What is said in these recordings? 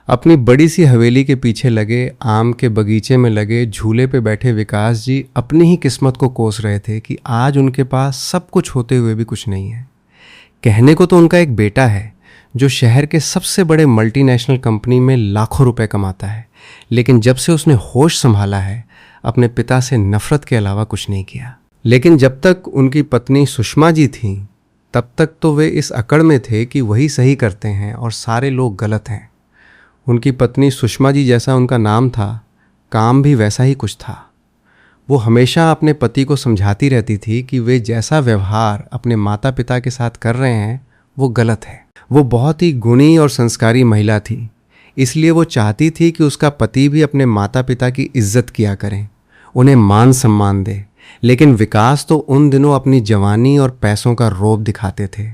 अपनी बड़ी सी हवेली के पीछे लगे आम के बगीचे में लगे झूले पे बैठे विकास जी अपनी ही किस्मत को कोस रहे थे कि आज उनके पास सब कुछ होते हुए भी कुछ नहीं है। कहने को तो उनका एक बेटा है जो शहर के सबसे बड़े मल्टीनेशनल कंपनी में लाखों रुपए कमाता है, लेकिन जब से उसने होश संभाला है अपने पिता से नफरत के अलावा कुछ नहीं किया। लेकिन जब तक उनकी पत्नी सुषमा जी थी तब तक तो वे इस अकड़ में थे कि वही सही करते हैं और सारे लोग गलत हैं। उनकी पत्नी सुषमा जी जैसा उनका नाम था, काम भी वैसा ही कुछ था। वो हमेशा अपने पति को समझाती रहती थी कि वे जैसा व्यवहार अपने माता पिता के साथ कर रहे हैं वो गलत है। वो बहुत ही गुणी और संस्कारी महिला थी, इसलिए वो चाहती थी कि उसका पति भी अपने माता पिता की इज्जत किया करें, उन्हें मान सम्मान दे। लेकिन विकास तो उन दिनों अपनी जवानी और पैसों का रौब दिखाते थे।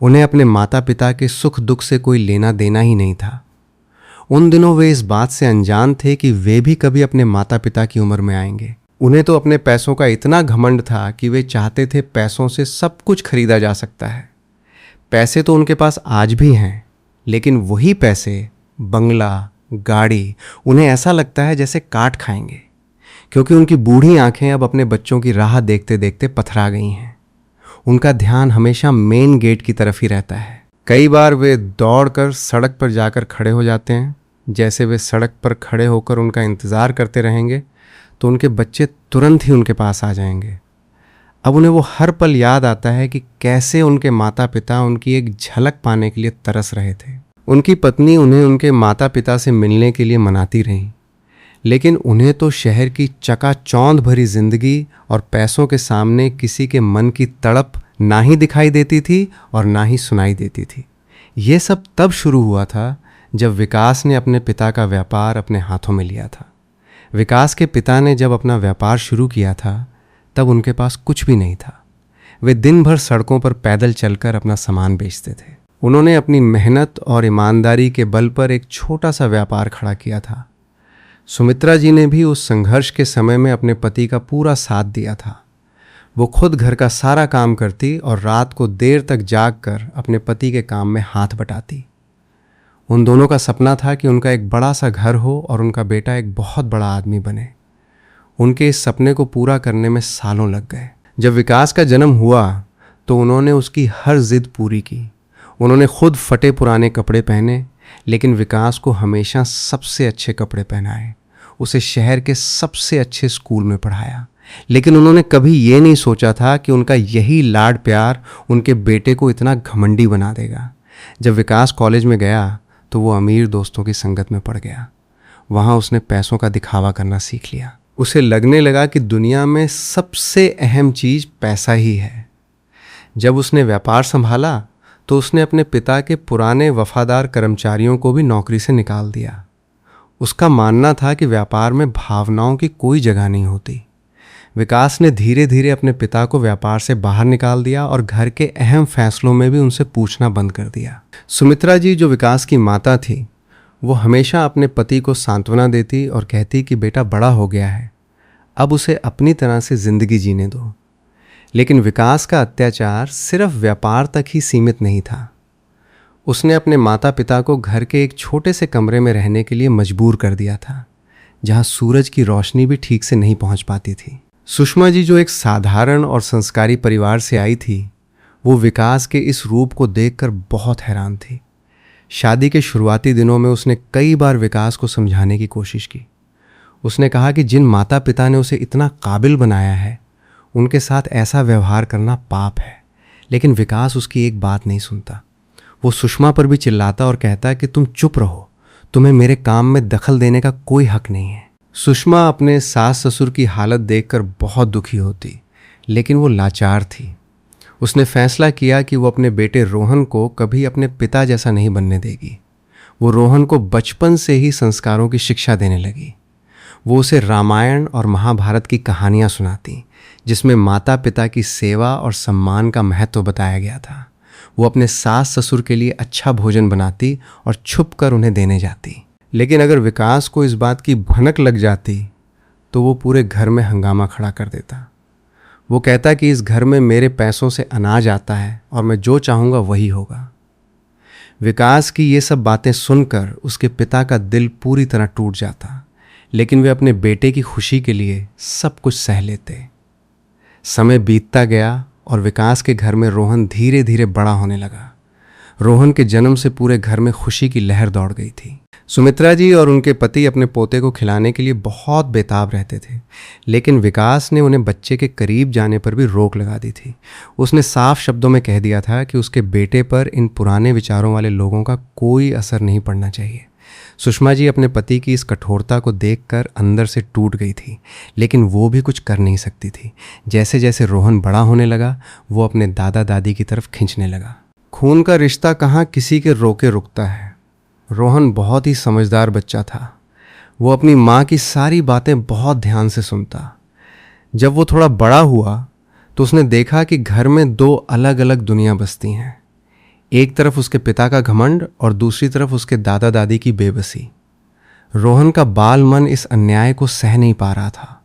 उन्हें अपने माता पिता के सुख दुख से कोई लेना देना ही नहीं था। उन दिनों वे इस बात से अनजान थे कि वे भी कभी अपने माता पिता की उम्र में आएंगे। उन्हें तो अपने पैसों का इतना घमंड था कि वे चाहते थे पैसों से सब कुछ खरीदा जा सकता है। पैसे तो उनके पास आज भी हैं, लेकिन वही पैसे, बंगला, गाड़ी उन्हें ऐसा लगता है जैसे काट खाएंगे, क्योंकि उनकी बूढ़ी आंखें अब अपने बच्चों की राह देखते देखते पथरा गई हैं। उनका ध्यान हमेशा मेन गेट की तरफ ही रहता है। कई बार वे दौड़कर सड़क पर जाकर खड़े हो जाते हैं। जैसे वे सड़क पर खड़े होकर उनका इंतज़ार करते रहेंगे तो उनके बच्चे तुरंत ही उनके पास आ जाएंगे। अब उन्हें वो हर पल याद आता है कि कैसे उनके माता पिता उनकी एक झलक पाने के लिए तरस रहे थे। उनकी पत्नी उन्हें उनके माता पिता से मिलने के लिए मनाती रही, लेकिन उन्हें तो शहर की चकाचौंध भरी जिंदगी और पैसों के सामने किसी के मन की तड़प ना ही दिखाई देती थी और ना ही सुनाई देती थी। ये सब तब शुरू हुआ था जब विकास ने अपने पिता का व्यापार अपने हाथों में लिया था। विकास के पिता ने जब अपना व्यापार शुरू किया था तब उनके पास कुछ भी नहीं था। वे दिन भर सड़कों पर पैदल चलकर अपना सामान बेचते थे। उन्होंने अपनी मेहनत और ईमानदारी के बल पर एक छोटा सा व्यापार खड़ा किया था। सुमित्रा जी ने भी उस संघर्ष के समय में अपने पति का पूरा साथ दिया था। वो खुद घर का सारा काम करती और रात को देर तक जागकर अपने पति के काम में हाथ बटाती। उन दोनों का सपना था कि उनका एक बड़ा सा घर हो और उनका बेटा एक बहुत बड़ा आदमी बने। उनके इस सपने को पूरा करने में सालों लग गए। जब विकास का जन्म हुआ तो उन्होंने उसकी हर जिद पूरी की। उन्होंने खुद फटे पुराने कपड़े पहने, लेकिन विकास को हमेशा सबसे अच्छे कपड़े पहनाए। उसे शहर के सबसे अच्छे स्कूल में पढ़ाया, लेकिन उन्होंने कभी ये नहीं सोचा था कि उनका यही लाड प्यार उनके बेटे को इतना घमंडी बना देगा। जब विकास कॉलेज में गया तो वो अमीर दोस्तों की संगत में पड़ गया। वहाँ उसने पैसों का दिखावा करना सीख लिया। उसे लगने लगा कि दुनिया में सबसे अहम चीज़ पैसा ही है। जब उसने व्यापार संभाला तो उसने अपने पिता के पुराने वफादार कर्मचारियों को भी नौकरी से निकाल दिया। उसका मानना था कि व्यापार में भावनाओं की कोई जगह नहीं होती। विकास ने धीरे धीरे अपने पिता को व्यापार से बाहर निकाल दिया और घर के अहम फैसलों में भी उनसे पूछना बंद कर दिया। सुमित्रा जी, जो विकास की माता थी, वो हमेशा अपने पति को सांत्वना देती और कहती कि बेटा बड़ा हो गया है, अब उसे अपनी तरह से जिंदगी जीने दो। लेकिन विकास का अत्याचार सिर्फ व्यापार तक ही सीमित नहीं था। उसने अपने माता पिता को घर के एक छोटे से कमरे में रहने के लिए मजबूर कर दिया था, जहां सूरज की रोशनी भी ठीक से नहीं पहुंच पाती थी। सुषमा जी, जो एक साधारण और संस्कारी परिवार से आई थी, वो विकास के इस रूप को देखकर बहुत हैरान थी। शादी के शुरुआती दिनों में उसने कई बार विकास को समझाने की कोशिश की। उसने कहा कि जिन माता पिता ने उसे इतना काबिल बनाया है, उनके साथ ऐसा व्यवहार करना पाप है। लेकिन विकास उसकी एक बात नहीं सुनता। वो सुषमा पर भी चिल्लाता और कहता कि तुम चुप रहो, तुम्हें मेरे काम में दखल देने का कोई हक नहीं है। सुषमा अपने सास ससुर की हालत देखकर बहुत दुखी होती, लेकिन वो लाचार थी। उसने फैसला किया कि वो अपने बेटे रोहन को कभी अपने पिता जैसा नहीं बनने देगी। वो रोहन को बचपन से ही संस्कारों की शिक्षा देने लगी। वो उसे रामायण और महाभारत की कहानियाँ सुनाती, जिसमें माता पिता की सेवा और सम्मान का महत्व बताया गया था। वो अपने सास ससुर के लिए अच्छा भोजन बनाती और छुप कर उन्हें देने जाती। लेकिन अगर विकास को इस बात की भनक लग जाती तो वो पूरे घर में हंगामा खड़ा कर देता। वो कहता कि इस घर में मेरे पैसों से अनाज आता है और मैं जो चाहूँगा वही होगा। विकास की ये सब बातें सुनकर उसके पिता का दिल पूरी तरह टूट जाता, लेकिन वे अपने बेटे की खुशी के लिए सब कुछ सह लेते। समय बीतता गया और विकास के घर में रोहन धीरे धीरे बड़ा होने लगा। रोहन के जन्म से पूरे घर में खुशी की लहर दौड़ गई थी। सुमित्रा जी और उनके पति अपने पोते को खिलाने के लिए बहुत बेताब रहते थे, लेकिन विकास ने उन्हें बच्चे के करीब जाने पर भी रोक लगा दी थी। उसने साफ शब्दों में कह दिया था कि उसके बेटे पर इन पुराने विचारों वाले लोगों का कोई असर नहीं पड़ना चाहिए। सुषमा जी अपने पति की इस कठोरता को देखकर अंदर से टूट गई थी, लेकिन वो भी कुछ कर नहीं सकती थी। जैसे जैसे रोहन बड़ा होने लगा, वो अपने दादा दादी की तरफ खींचने लगा। खून का रिश्ता कहाँ किसी के रोके रुकता है। रोहन बहुत ही समझदार बच्चा था। वो अपनी माँ की सारी बातें बहुत ध्यान से सुनता। जब वो थोड़ा बड़ा हुआ तो उसने देखा कि घर में दो अलग अलग दुनिया बसती हैं। एक तरफ उसके पिता का घमंड और दूसरी तरफ उसके दादा दादी की बेबसी। रोहन का बाल मन इस अन्याय को सह नहीं पा रहा था।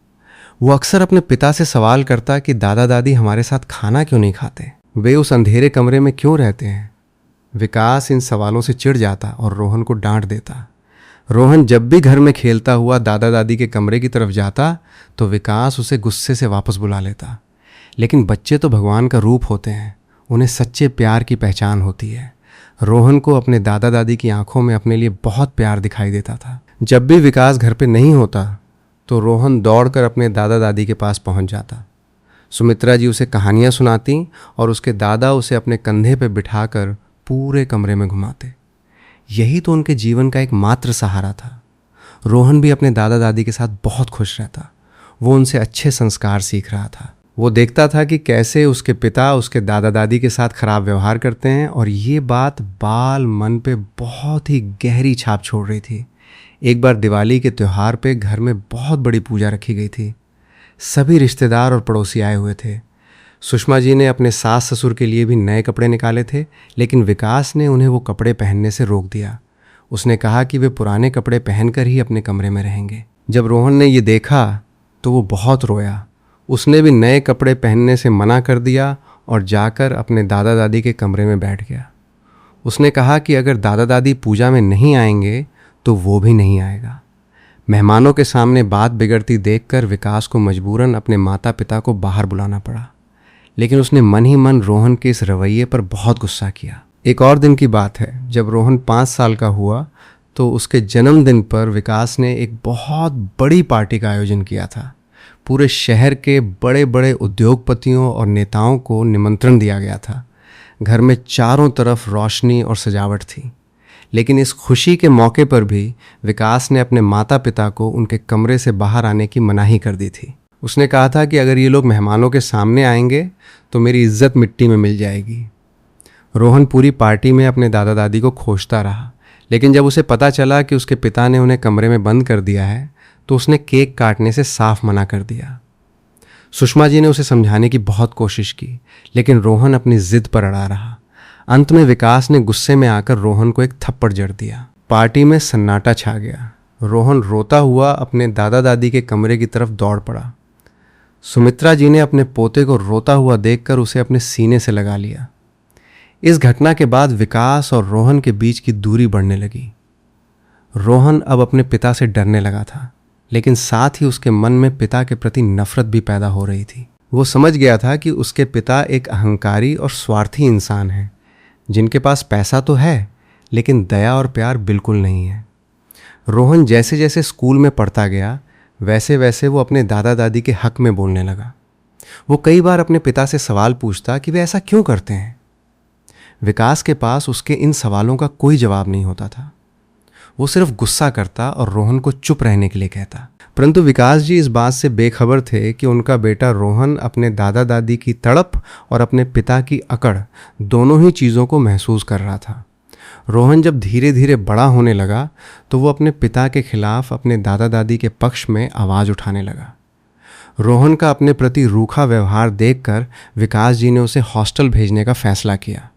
वो अक्सर अपने पिता से सवाल करता कि दादा दादी हमारे साथ खाना क्यों नहीं खाते, वे उस अंधेरे कमरे में क्यों रहते हैं। विकास इन सवालों से चिढ़ जाता और रोहन को डांट देता। रोहन जब भी घर में खेलता हुआ दादा दादी के कमरे की तरफ जाता तो विकास उसे गुस्से से वापस बुला लेता। लेकिन बच्चे तो भगवान का रूप होते हैं, उन्हें सच्चे प्यार की पहचान होती है। रोहन को अपने दादा दादी की आंखों में अपने लिए बहुत प्यार दिखाई देता था। जब भी विकास घर पे नहीं होता तो रोहन दौड़कर अपने दादा दादी के पास पहुंच जाता। सुमित्रा जी उसे कहानियां सुनाती और उसके दादा उसे अपने कंधे पर बिठाकर पूरे कमरे में घुमाते। यही तो उनके जीवन का एक मात्र सहारा था। रोहन भी अपने दादा दादी के साथ बहुत खुश रहता। वो उनसे अच्छे संस्कार सीख रहा था। वो देखता था कि कैसे उसके पिता उसके दादा दादी के साथ खराब व्यवहार करते हैं, और ये बात बाल मन पे बहुत ही गहरी छाप छोड़ रही थी। एक बार दिवाली के त्यौहार पे घर में बहुत बड़ी पूजा रखी गई थी। सभी रिश्तेदार और पड़ोसी आए हुए थे। सुषमा जी ने अपने सास ससुर के लिए भी नए कपड़े निकाले थे, लेकिन विकास ने उन्हें वो कपड़े पहनने से रोक दिया। उसने कहा कि वे पुराने कपड़े पहनकर ही अपने कमरे में रहेंगे। जब रोहन ने ये देखा तो वो बहुत रोया। उसने भी नए कपड़े पहनने से मना कर दिया और जाकर अपने दादा दादी के कमरे में बैठ गया। उसने कहा कि अगर दादा दादी पूजा में नहीं आएंगे तो वो भी नहीं आएगा। मेहमानों के सामने बात बिगड़ती देखकर विकास को मजबूरन अपने माता पिता को बाहर बुलाना पड़ा, लेकिन उसने मन ही मन रोहन के इस रवैये पर बहुत गुस्सा किया। एक और दिन की बात है, जब रोहन 5 साल का हुआ तो उसके जन्मदिन पर विकास ने एक बहुत बड़ी पार्टी का आयोजन किया था। पूरे शहर के बड़े बड़े उद्योगपतियों और नेताओं को निमंत्रण दिया गया था। घर में चारों तरफ रोशनी और सजावट थी, लेकिन इस खुशी के मौके पर भी विकास ने अपने माता पिता को उनके कमरे से बाहर आने की मनाही कर दी थी। उसने कहा था कि अगर ये लोग मेहमानों के सामने आएंगे तो मेरी इज्जत मिट्टी में मिल जाएगी। रोहन पूरी पार्टी में अपने दादा दादी को खोजता रहा, लेकिन जब उसे पता चला कि उसके पिता ने उन्हें कमरे में बंद कर दिया है तो उसने केक काटने से साफ मना कर दिया। सुषमा जी ने उसे समझाने की बहुत कोशिश की, लेकिन रोहन अपनी जिद पर अड़ा रहा। अंत में विकास ने गुस्से में आकर रोहन को एक थप्पड़ जड़ दिया। पार्टी में सन्नाटा छा गया। रोहन रोता हुआ अपने दादा दादी के कमरे की तरफ दौड़ पड़ा। सुमित्रा जी ने अपने पोते को रोता हुआ देखकर उसे अपने सीने से लगा लिया। इस घटना के बाद विकास और रोहन के बीच की दूरी बढ़ने लगी। रोहन अब अपने पिता से डरने लगा था, लेकिन साथ ही उसके मन में पिता के प्रति नफरत भी पैदा हो रही थी। वो समझ गया था कि उसके पिता एक अहंकारी और स्वार्थी इंसान हैं, जिनके पास पैसा तो है लेकिन दया और प्यार बिल्कुल नहीं है। रोहन जैसे जैसे स्कूल में पढ़ता गया वैसे वैसे वो अपने दादा दादी के हक में बोलने लगा। वो कई बार अपने पिता से सवाल पूछता कि वे ऐसा क्यों करते हैं। विकास के पास उसके इन सवालों का कोई जवाब नहीं होता था। वो सिर्फ गुस्सा करता और रोहन को चुप रहने के लिए कहता। परंतु विकास जी इस बात से बेखबर थे कि उनका बेटा रोहन अपने दादा दादी की तड़प और अपने पिता की अकड़ दोनों ही चीज़ों को महसूस कर रहा था। रोहन जब धीरे धीरे बड़ा होने लगा तो वो अपने पिता के खिलाफ अपने दादा दादी के पक्ष में आवाज़ उठाने लगा। रोहन का अपने प्रति रूखा व्यवहार देखकर विकास जी ने उसे हॉस्टल भेजने का फैसला किया।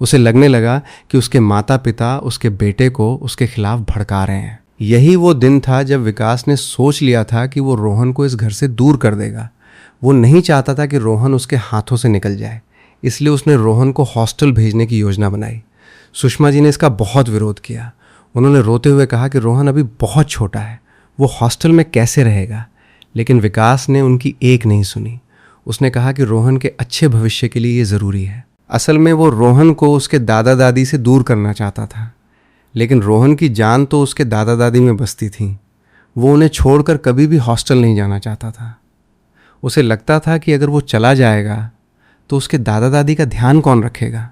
उसे लगने लगा कि उसके माता पिता उसके बेटे को उसके खिलाफ भड़का रहे हैं। यही वो दिन था जब विकास ने सोच लिया था कि वो रोहन को इस घर से दूर कर देगा। वो नहीं चाहता था कि रोहन उसके हाथों से निकल जाए, इसलिए उसने रोहन को हॉस्टल भेजने की योजना बनाई। सुषमा जी ने इसका बहुत विरोध किया। उन्होंने रोते हुए कहा कि रोहन अभी बहुत छोटा है, वो हॉस्टल में कैसे रहेगा। लेकिन विकास ने उनकी एक नहीं सुनी। उसने कहा कि रोहन के अच्छे भविष्य के लिए ये ज़रूरी है। असल में वो रोहन को उसके दादा दादी से दूर करना चाहता था, लेकिन रोहन की जान तो उसके दादा दादी में बसती थी। वो उन्हें छोड़कर कभी भी हॉस्टल नहीं जाना चाहता था। उसे लगता था कि अगर वो चला जाएगा तो उसके दादा दादी का ध्यान कौन रखेगा।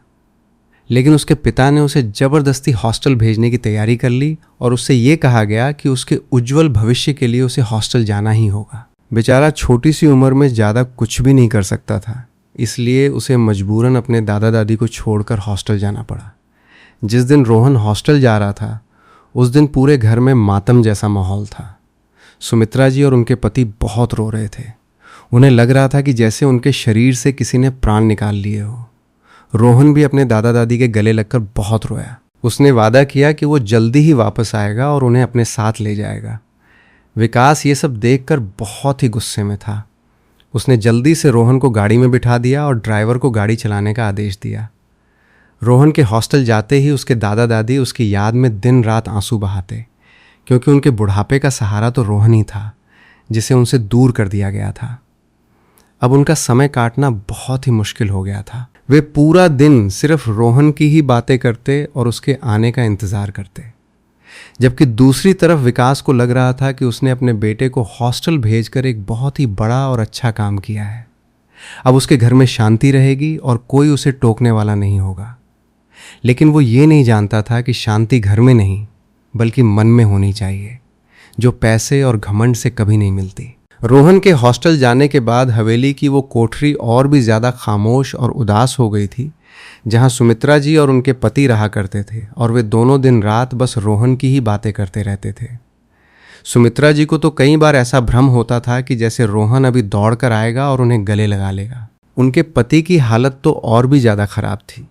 लेकिन उसके पिता ने उसे ज़बरदस्ती हॉस्टल भेजने की तैयारी कर ली और उससे ये कहा गया कि उसके उज्जवल भविष्य के लिए उसे हॉस्टल जाना ही होगा। बेचारा छोटी सी उम्र में ज़्यादा कुछ भी नहीं कर सकता था, इसलिए उसे मजबूरन अपने दादा दादी को छोड़कर हॉस्टल जाना पड़ा। जिस दिन रोहन हॉस्टल जा रहा था उस दिन पूरे घर में मातम जैसा माहौल था। सुमित्रा जी और उनके पति बहुत रो रहे थे। उन्हें लग रहा था कि जैसे उनके शरीर से किसी ने प्राण निकाल लिए हो। रोहन भी अपने दादा दादी के गले लगकर बहुत रोया। उसने वादा किया कि वो जल्दी ही वापस आएगा और उन्हें अपने साथ ले जाएगा। विकास ये सब देखकर बहुत ही गुस्से में था। उसने जल्दी से रोहन को गाड़ी में बिठा दिया और ड्राइवर को गाड़ी चलाने का आदेश दिया। रोहन के हॉस्टल जाते ही उसके दादा दादी उसकी याद में दिन रात आंसू बहाते, क्योंकि उनके बुढ़ापे का सहारा तो रोहन ही था, जिसे उनसे दूर कर दिया गया था। अब उनका समय काटना बहुत ही मुश्किल हो गया था। वे पूरा दिन सिर्फ रोहन की ही बातें करते और उसके आने का इंतज़ार करते, जबकि दूसरी तरफ विकास को लग रहा था कि उसने अपने बेटे को हॉस्टल भेजकर एक बहुत ही बड़ा और अच्छा काम किया है। अब उसके घर में शांति रहेगी और कोई उसे टोकने वाला नहीं होगा। लेकिन वो ये नहीं जानता था कि शांति घर में नहीं बल्कि मन में होनी चाहिए, जो पैसे और घमंड से कभी नहीं मिलती। रोहन के हॉस्टल जाने के बाद हवेली की वो कोठरी और भी ज़्यादा खामोश और उदास हो गई थी, जहाँ सुमित्रा जी और उनके पति रहा करते थे और वे दोनों दिन रात बस रोहन की ही बातें करते रहते थे। सुमित्रा जी को तो कई बार ऐसा भ्रम होता था कि जैसे रोहन अभी दौड़ कर आएगा और उन्हें गले लगा लेगा। उनके पति की हालत तो और भी ज़्यादा खराब थी,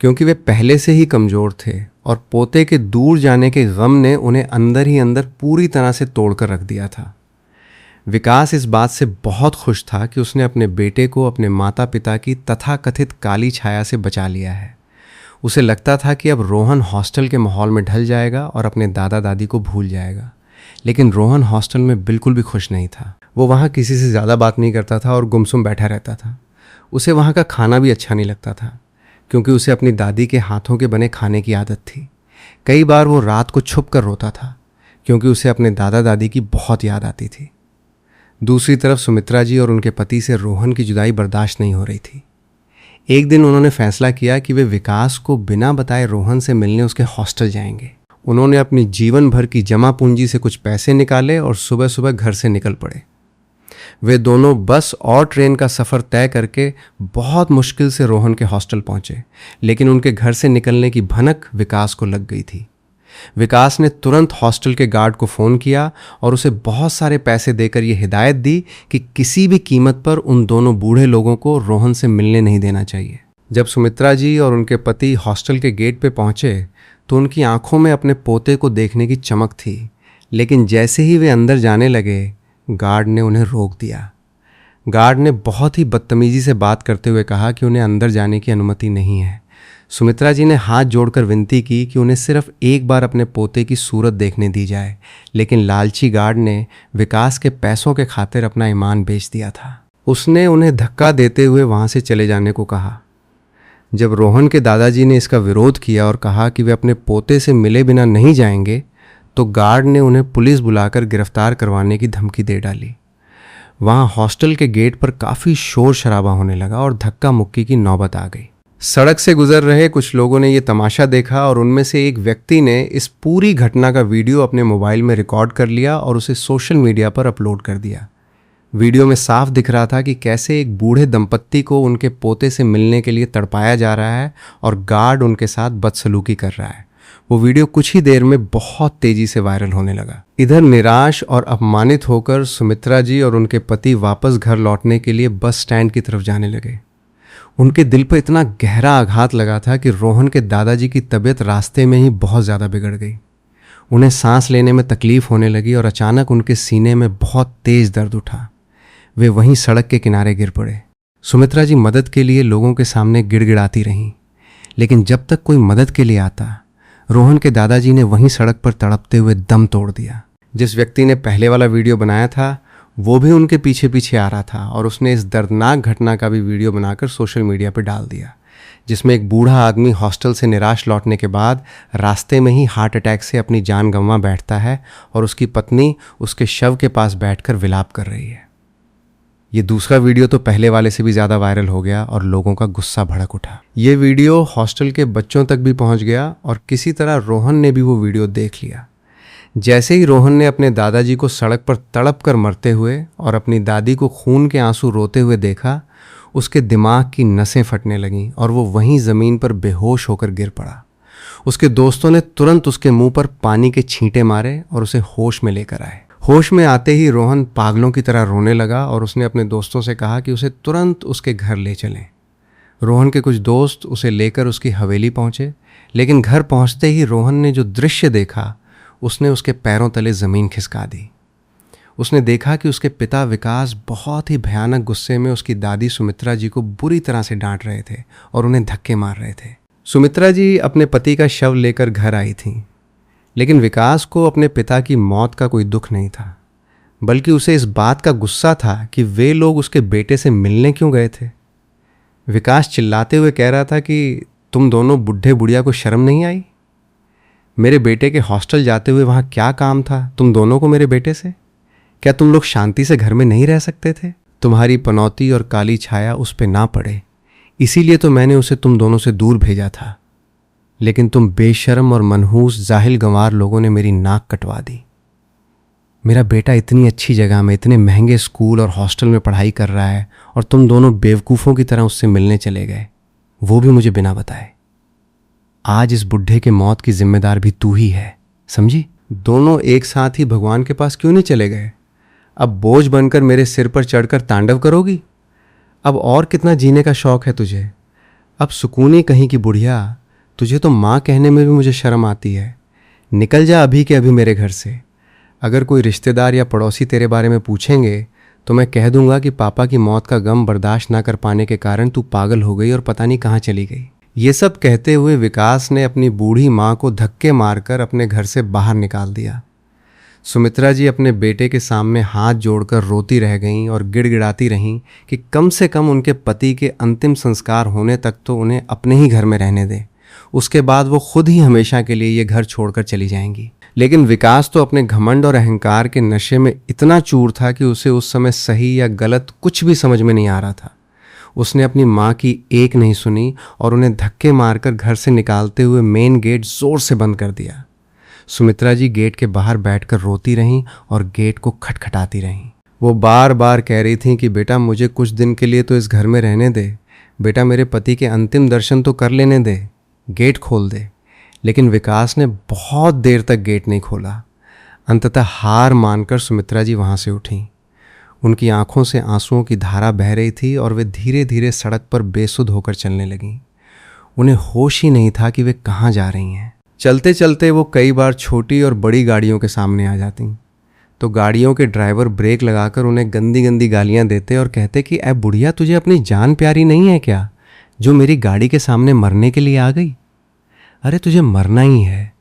क्योंकि वे पहले से ही कमज़ोर थे और पोते के दूर जाने के गम ने उन्हें अंदर ही अंदर पूरी तरह से तोड़कर रख दिया था। विकास इस बात से बहुत खुश था कि उसने अपने बेटे को अपने माता पिता की तथाकथित काली छाया से बचा लिया है। उसे लगता था कि अब रोहन हॉस्टल के माहौल में ढल जाएगा और अपने दादा दादी को भूल जाएगा। लेकिन रोहन हॉस्टल में बिल्कुल भी खुश नहीं था। वो वहाँ किसी से ज़्यादा बात नहीं करता था और गुमसुम बैठा रहता था। उसे वहाँ का खाना भी अच्छा नहीं लगता था, क्योंकि उसे अपनी दादी के हाथों के बने खाने की आदत थी। कई बार वो रात को छुप कर रोता था, क्योंकि उसे अपने दादा दादी की बहुत याद आती थी। दूसरी तरफ सुमित्रा जी और उनके पति से रोहन की जुदाई बर्दाश्त नहीं हो रही थी। एक दिन उन्होंने फैसला किया कि वे विकास को बिना बताए रोहन से मिलने उसके हॉस्टल जाएंगे। उन्होंने अपनी जीवन भर की जमा पूंजी से कुछ पैसे निकाले और सुबह सुबह घर से निकल पड़े। वे दोनों बस और ट्रेन का सफ़र तय करके बहुत मुश्किल से रोहन के हॉस्टल पहुंचे, लेकिन उनके घर से निकलने की भनक विकास को लग गई थी। विकास ने तुरंत हॉस्टल के गार्ड को फ़ोन किया और उसे बहुत सारे पैसे देकर यह हिदायत दी कि किसी भी कीमत पर उन दोनों बूढ़े लोगों को रोहन से मिलने नहीं देना चाहिए। जब सुमित्रा जी और उनके पति हॉस्टल के गेट पे पहुंचे तो उनकी आंखों में अपने पोते को देखने की चमक थी, लेकिन जैसे ही वे अंदर जाने लगे गार्ड ने उन्हें रोक दिया। गार्ड ने बहुत ही बदतमीजी से बात करते हुए कहा कि उन्हें अंदर जाने की अनुमति नहीं है। सुमित्रा जी ने हाथ जोड़कर विनती की कि उन्हें सिर्फ एक बार अपने पोते की सूरत देखने दी जाए, लेकिन लालची गार्ड ने विकास के पैसों के खातिर अपना ईमान बेच दिया था। उसने उन्हें धक्का देते हुए वहाँ से चले जाने को कहा। जब रोहन के दादाजी ने इसका विरोध किया और कहा कि वे अपने पोते से मिले बिना नहीं जाएंगे, तो गार्ड ने उन्हें पुलिस बुलाकर गिरफ्तार करवाने की धमकी दे डाली। वहाँ हॉस्टल के गेट पर काफ़ी शोर शराबा होने लगा और धक्का मुक्की की नौबत आ गई। सड़क से गुजर रहे कुछ लोगों ने ये तमाशा देखा और उनमें से एक व्यक्ति ने इस पूरी घटना का वीडियो अपने मोबाइल में रिकॉर्ड कर लिया और उसे सोशल मीडिया पर अपलोड कर दिया। वीडियो में साफ दिख रहा था कि कैसे एक बूढ़े दंपत्ति को उनके पोते से मिलने के लिए तड़पाया जा रहा है और गार्ड उनके साथ बदसलूकी कर रहा है। वो वीडियो कुछ ही देर में बहुत तेजी से वायरल होने लगा। इधर निराश और अपमानित होकर सुमित्रा जी और उनके पति वापस घर लौटने के लिए बस स्टैंड की तरफ जाने लगे। उनके दिल पर इतना गहरा आघात लगा था कि रोहन के दादाजी की तबीयत रास्ते में ही बहुत ज़्यादा बिगड़ गई। उन्हें सांस लेने में तकलीफ होने लगी और अचानक उनके सीने में बहुत तेज दर्द उठा। वे वहीं सड़क के किनारे गिर पड़े। सुमित्रा जी मदद के लिए लोगों के सामने गिड़गिड़ाती रहीं, लेकिन जब तक कोई मदद के लिए आता, रोहन के दादाजी ने वहीं सड़क पर तड़पते हुए दम तोड़ दिया। जिस व्यक्ति ने पहले वाला वीडियो बनाया था वो भी उनके पीछे पीछे आ रहा था और उसने इस दर्दनाक घटना का भी वीडियो बनाकर सोशल मीडिया पर डाल दिया, जिसमें एक बूढ़ा आदमी हॉस्टल से निराश लौटने के बाद रास्ते में ही हार्ट अटैक से अपनी जान गंवा बैठता है और उसकी पत्नी उसके शव के पास बैठकर विलाप कर रही है। ये दूसरा वीडियो तो पहले वाले से भी ज़्यादा वायरल हो गया और लोगों का गुस्सा भड़क उठा। ये वीडियो हॉस्टल के बच्चों तक भी पहुंच गया और किसी तरह रोहन ने भी वो वीडियो देख लिया। जैसे ही रोहन ने अपने दादाजी को सड़क पर तड़प कर मरते हुए और अपनी दादी को खून के आंसू रोते हुए देखा, उसके दिमाग की नसें फटने लगीं और वो वहीं ज़मीन पर बेहोश होकर गिर पड़ा। उसके दोस्तों ने तुरंत उसके मुंह पर पानी के छींटे मारे और उसे होश में लेकर आए। होश में आते ही रोहन पागलों की तरह रोने लगा और उसने अपने दोस्तों से कहा कि उसे तुरंत उसके घर ले चलें। रोहन के कुछ दोस्त उसे लेकर उसकी हवेली पहुंचे, लेकिन घर पहुंचते ही रोहन ने जो दृश्य देखा उसने उसके पैरों तले ज़मीन खिसका दी। उसने देखा कि उसके पिता विकास बहुत ही भयानक गुस्से में उसकी दादी सुमित्रा जी को बुरी तरह से डांट रहे थे और उन्हें धक्के मार रहे थे। सुमित्रा जी अपने पति का शव लेकर घर आई थीं, लेकिन विकास को अपने पिता की मौत का कोई दुख नहीं था, बल्कि उसे इस बात का गुस्सा था कि वे लोग उसके बेटे से मिलने क्यों गए थे। विकास चिल्लाते हुए कह रहा था कि तुम दोनों बुढ़े बुढ़िया को शर्म नहीं आई? मेरे बेटे के हॉस्टल जाते हुए वहाँ क्या काम था तुम दोनों को मेरे बेटे से? क्या तुम लोग शांति से घर में नहीं रह सकते थे? तुम्हारी पनौती और काली छाया उस पर ना पड़े, इसीलिए तो मैंने उसे तुम दोनों से दूर भेजा था, लेकिन तुम बेशर्म और मनहूस जाहिल गंवार लोगों ने मेरी नाक कटवा दी। मेरा बेटा इतनी अच्छी जगह में इतने महंगे स्कूल और हॉस्टल में पढ़ाई कर रहा है और तुम दोनों बेवकूफ़ों की तरह उससे मिलने चले गए, वो भी मुझे बिना बताए। आज इस बुढ़े के मौत की जिम्मेदार भी तू ही है, समझी? दोनों एक साथ ही भगवान के पास क्यों नहीं चले गए? अब बोझ बनकर मेरे सिर पर चढ़कर तांडव करोगी? अब और कितना जीने का शौक है तुझे? अब सुकूनी कहीं की बुढ़िया, तुझे तो माँ कहने में भी मुझे शर्म आती है। निकल जा अभी के अभी मेरे घर से। अगर कोई रिश्तेदार या पड़ोसी तेरे बारे में पूछेंगे तो मैं कह दूंगा कि पापा की मौत का गम बर्दाश्त ना कर पाने के कारण तू पागल हो गई और पता नहीं कहाँ चली गई। ये सब कहते हुए विकास ने अपनी बूढ़ी माँ को धक्के मारकर अपने घर से बाहर निकाल दिया। सुमित्रा जी अपने बेटे के सामने हाथ जोड़कर रोती रह गईं और गिड़गिड़ाती रहीं कि कम से कम उनके पति के अंतिम संस्कार होने तक तो उन्हें अपने ही घर में रहने दें, उसके बाद वो खुद ही हमेशा के लिए ये घर छोड़कर चली जाएंगी। लेकिन विकास तो अपने घमंड और अहंकार के नशे में इतना चूर था कि उसे उस समय सही या गलत कुछ भी समझ में नहीं आ रहा था। उसने अपनी माँ की एक नहीं सुनी और उन्हें धक्के मारकर घर से निकालते हुए मेन गेट जोर से बंद कर दिया। सुमित्रा जी गेट के बाहर बैठकर रोती रहीं और गेट को खटखटाती रहीं। वो बार बार कह रही थीं कि बेटा मुझे कुछ दिन के लिए तो इस घर में रहने दे, बेटा मेरे पति के अंतिम दर्शन तो कर लेने दे, गेट खोल दे। लेकिन विकास ने बहुत देर तक गेट नहीं खोला। अंततः हार मानकर सुमित्रा जी वहाँ से उठीं। उनकी आंखों से आंसुओं की धारा बह रही थी और वे धीरे धीरे सड़क पर बेसुध होकर चलने लगीं। उन्हें होश ही नहीं था कि वे कहाँ जा रही हैं। चलते चलते वो कई बार छोटी और बड़ी गाड़ियों के सामने आ जाती तो गाड़ियों के ड्राइवर ब्रेक लगाकर उन्हें गंदी गंदी गालियां देते और कहते कि ऐ बुढ़िया, तुझे अपनी जान प्यारी नहीं है क्या, जो मेरी गाड़ी के सामने मरने के लिए आ गई? अरे तुझे मरना ही है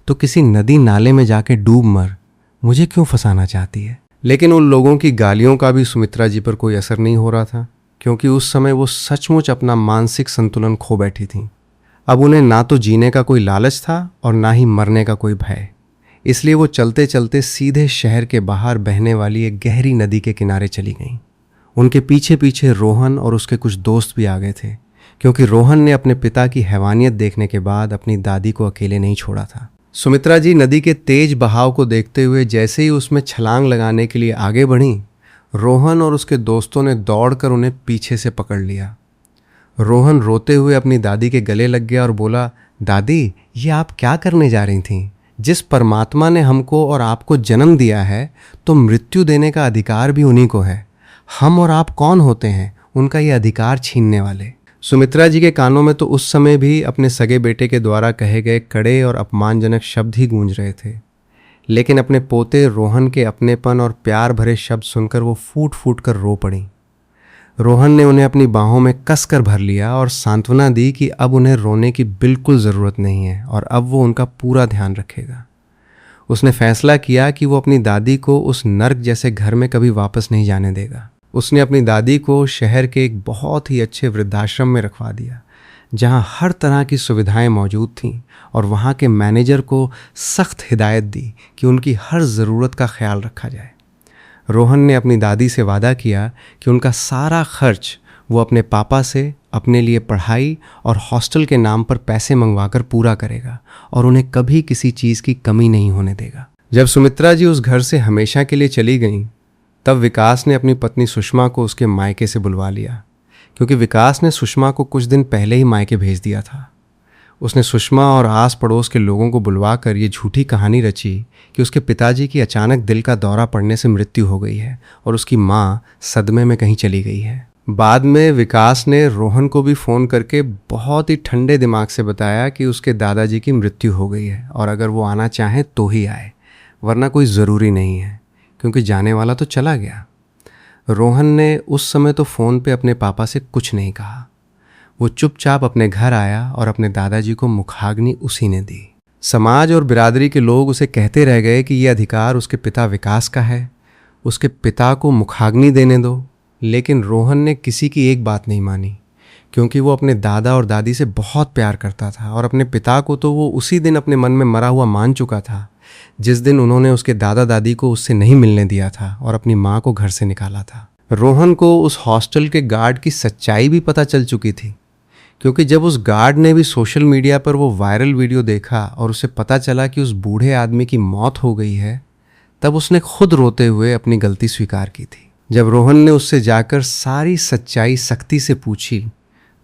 तो किसी नदी नाले में जाके डूब मर, मुझे क्यों फंसाना चाहती है? लेकिन उन लोगों की गालियों का भी सुमित्रा जी पर कोई असर नहीं हो रहा था, क्योंकि उस समय वो सचमुच अपना मानसिक संतुलन खो बैठी थीं। अब उन्हें ना तो जीने का कोई लालच था और ना ही मरने का कोई भय। इसलिए वो चलते चलते सीधे शहर के बाहर बहने वाली एक गहरी नदी के किनारे चली गईं। उनके पीछे पीछे रोहन और उसके कुछ दोस्त भी आ गए थे, क्योंकि रोहन ने अपने पिता की हैवानियत देखने के बाद अपनी दादी को अकेले नहीं छोड़ा था। सुमित्रा जी नदी के तेज बहाव को देखते हुए जैसे ही उसमें छलांग लगाने के लिए आगे बढ़ीं, रोहन और उसके दोस्तों ने दौड़कर उन्हें पीछे से पकड़ लिया। रोहन रोते हुए अपनी दादी के गले लग गया और बोला, दादी ये आप क्या करने जा रही थीं? जिस परमात्मा ने हमको और आपको जन्म दिया है तो मृत्यु देने का अधिकार भी उन्हीं को है। हम और आप कौन होते हैं उनका ये अधिकार छीनने वाले? सुमित्रा जी के कानों में तो उस समय भी अपने सगे बेटे के द्वारा कहे गए कड़े और अपमानजनक शब्द ही गूंज रहे थे, लेकिन अपने पोते रोहन के अपनेपन और प्यार भरे शब्द सुनकर वो फूट फूट कर रो पड़ी। रोहन ने उन्हें अपनी बाहों में कसकर भर लिया और सांत्वना दी कि अब उन्हें रोने की बिल्कुल ज़रूरत नहीं है और अब वो उनका पूरा ध्यान रखेगा। उसने फैसला किया कि वो अपनी दादी को उस नर्क जैसे घर में कभी वापस नहीं जाने देगा। उसने अपनी दादी को शहर के एक बहुत ही अच्छे वृद्धाश्रम में रखवा दिया, जहां हर तरह की सुविधाएं मौजूद थीं, और वहां के मैनेजर को सख्त हिदायत दी कि उनकी हर ज़रूरत का ख्याल रखा जाए। रोहन ने अपनी दादी से वादा किया कि उनका सारा खर्च वो अपने पापा से अपने लिए पढ़ाई और हॉस्टल के नाम पर पैसे मंगवाकर पूरा करेगा और उन्हें कभी किसी चीज़ की कमी नहीं होने देगा। जब सुमित्रा जी उस घर से हमेशा के लिए चली गईं, तब विकास ने अपनी पत्नी सुषमा को उसके मायके से बुलवा लिया, क्योंकि विकास ने सुषमा को कुछ दिन पहले ही मायके भेज दिया था। उसने सुषमा और आस पड़ोस के लोगों को बुलवाकर ये झूठी कहानी रची कि उसके पिताजी की अचानक दिल का दौरा पड़ने से मृत्यु हो गई है और उसकी माँ सदमे में कहीं चली गई है। बाद में विकास ने रोहन को भी फ़ोन करके बहुत ही ठंडे दिमाग से बताया कि उसके दादाजी की मृत्यु हो गई है और अगर वो आना चाहें तो ही आए, वरना कोई ज़रूरी नहीं है, क्योंकि जाने वाला तो चला गया। रोहन ने उस समय तो फ़ोन पे अपने पापा से कुछ नहीं कहा। वो चुपचाप अपने घर आया और अपने दादाजी को मुखाग्नि उसी ने दी। समाज और बिरादरी के लोग उसे कहते रह गए कि ये अधिकार उसके पिता विकास का है, उसके पिता को मुखाग्नि देने दो। लेकिन रोहन ने किसी की एक बात नहीं मानी, क्योंकि वो अपने दादा और दादी से बहुत प्यार करता था और अपने पिता को तो वो उसी दिन अपने मन में मरा हुआ मान चुका था, जिस दिन उन्होंने उसके दादा दादी को उससे नहीं मिलने दिया था और अपनी माँ को घर से निकाला था। रोहन को उस हॉस्टल के गार्ड की सच्चाई भी पता चल चुकी थी, क्योंकि जब उस गार्ड ने भी सोशल मीडिया पर वो वायरल वीडियो देखा और उसे पता चला कि उस बूढ़े आदमी की मौत हो गई है, तब उसने खुद रोते हुए अपनी गलती स्वीकार की थी। जब रोहन ने उससे जाकर सारी सच्चाई सख्ती से पूछी,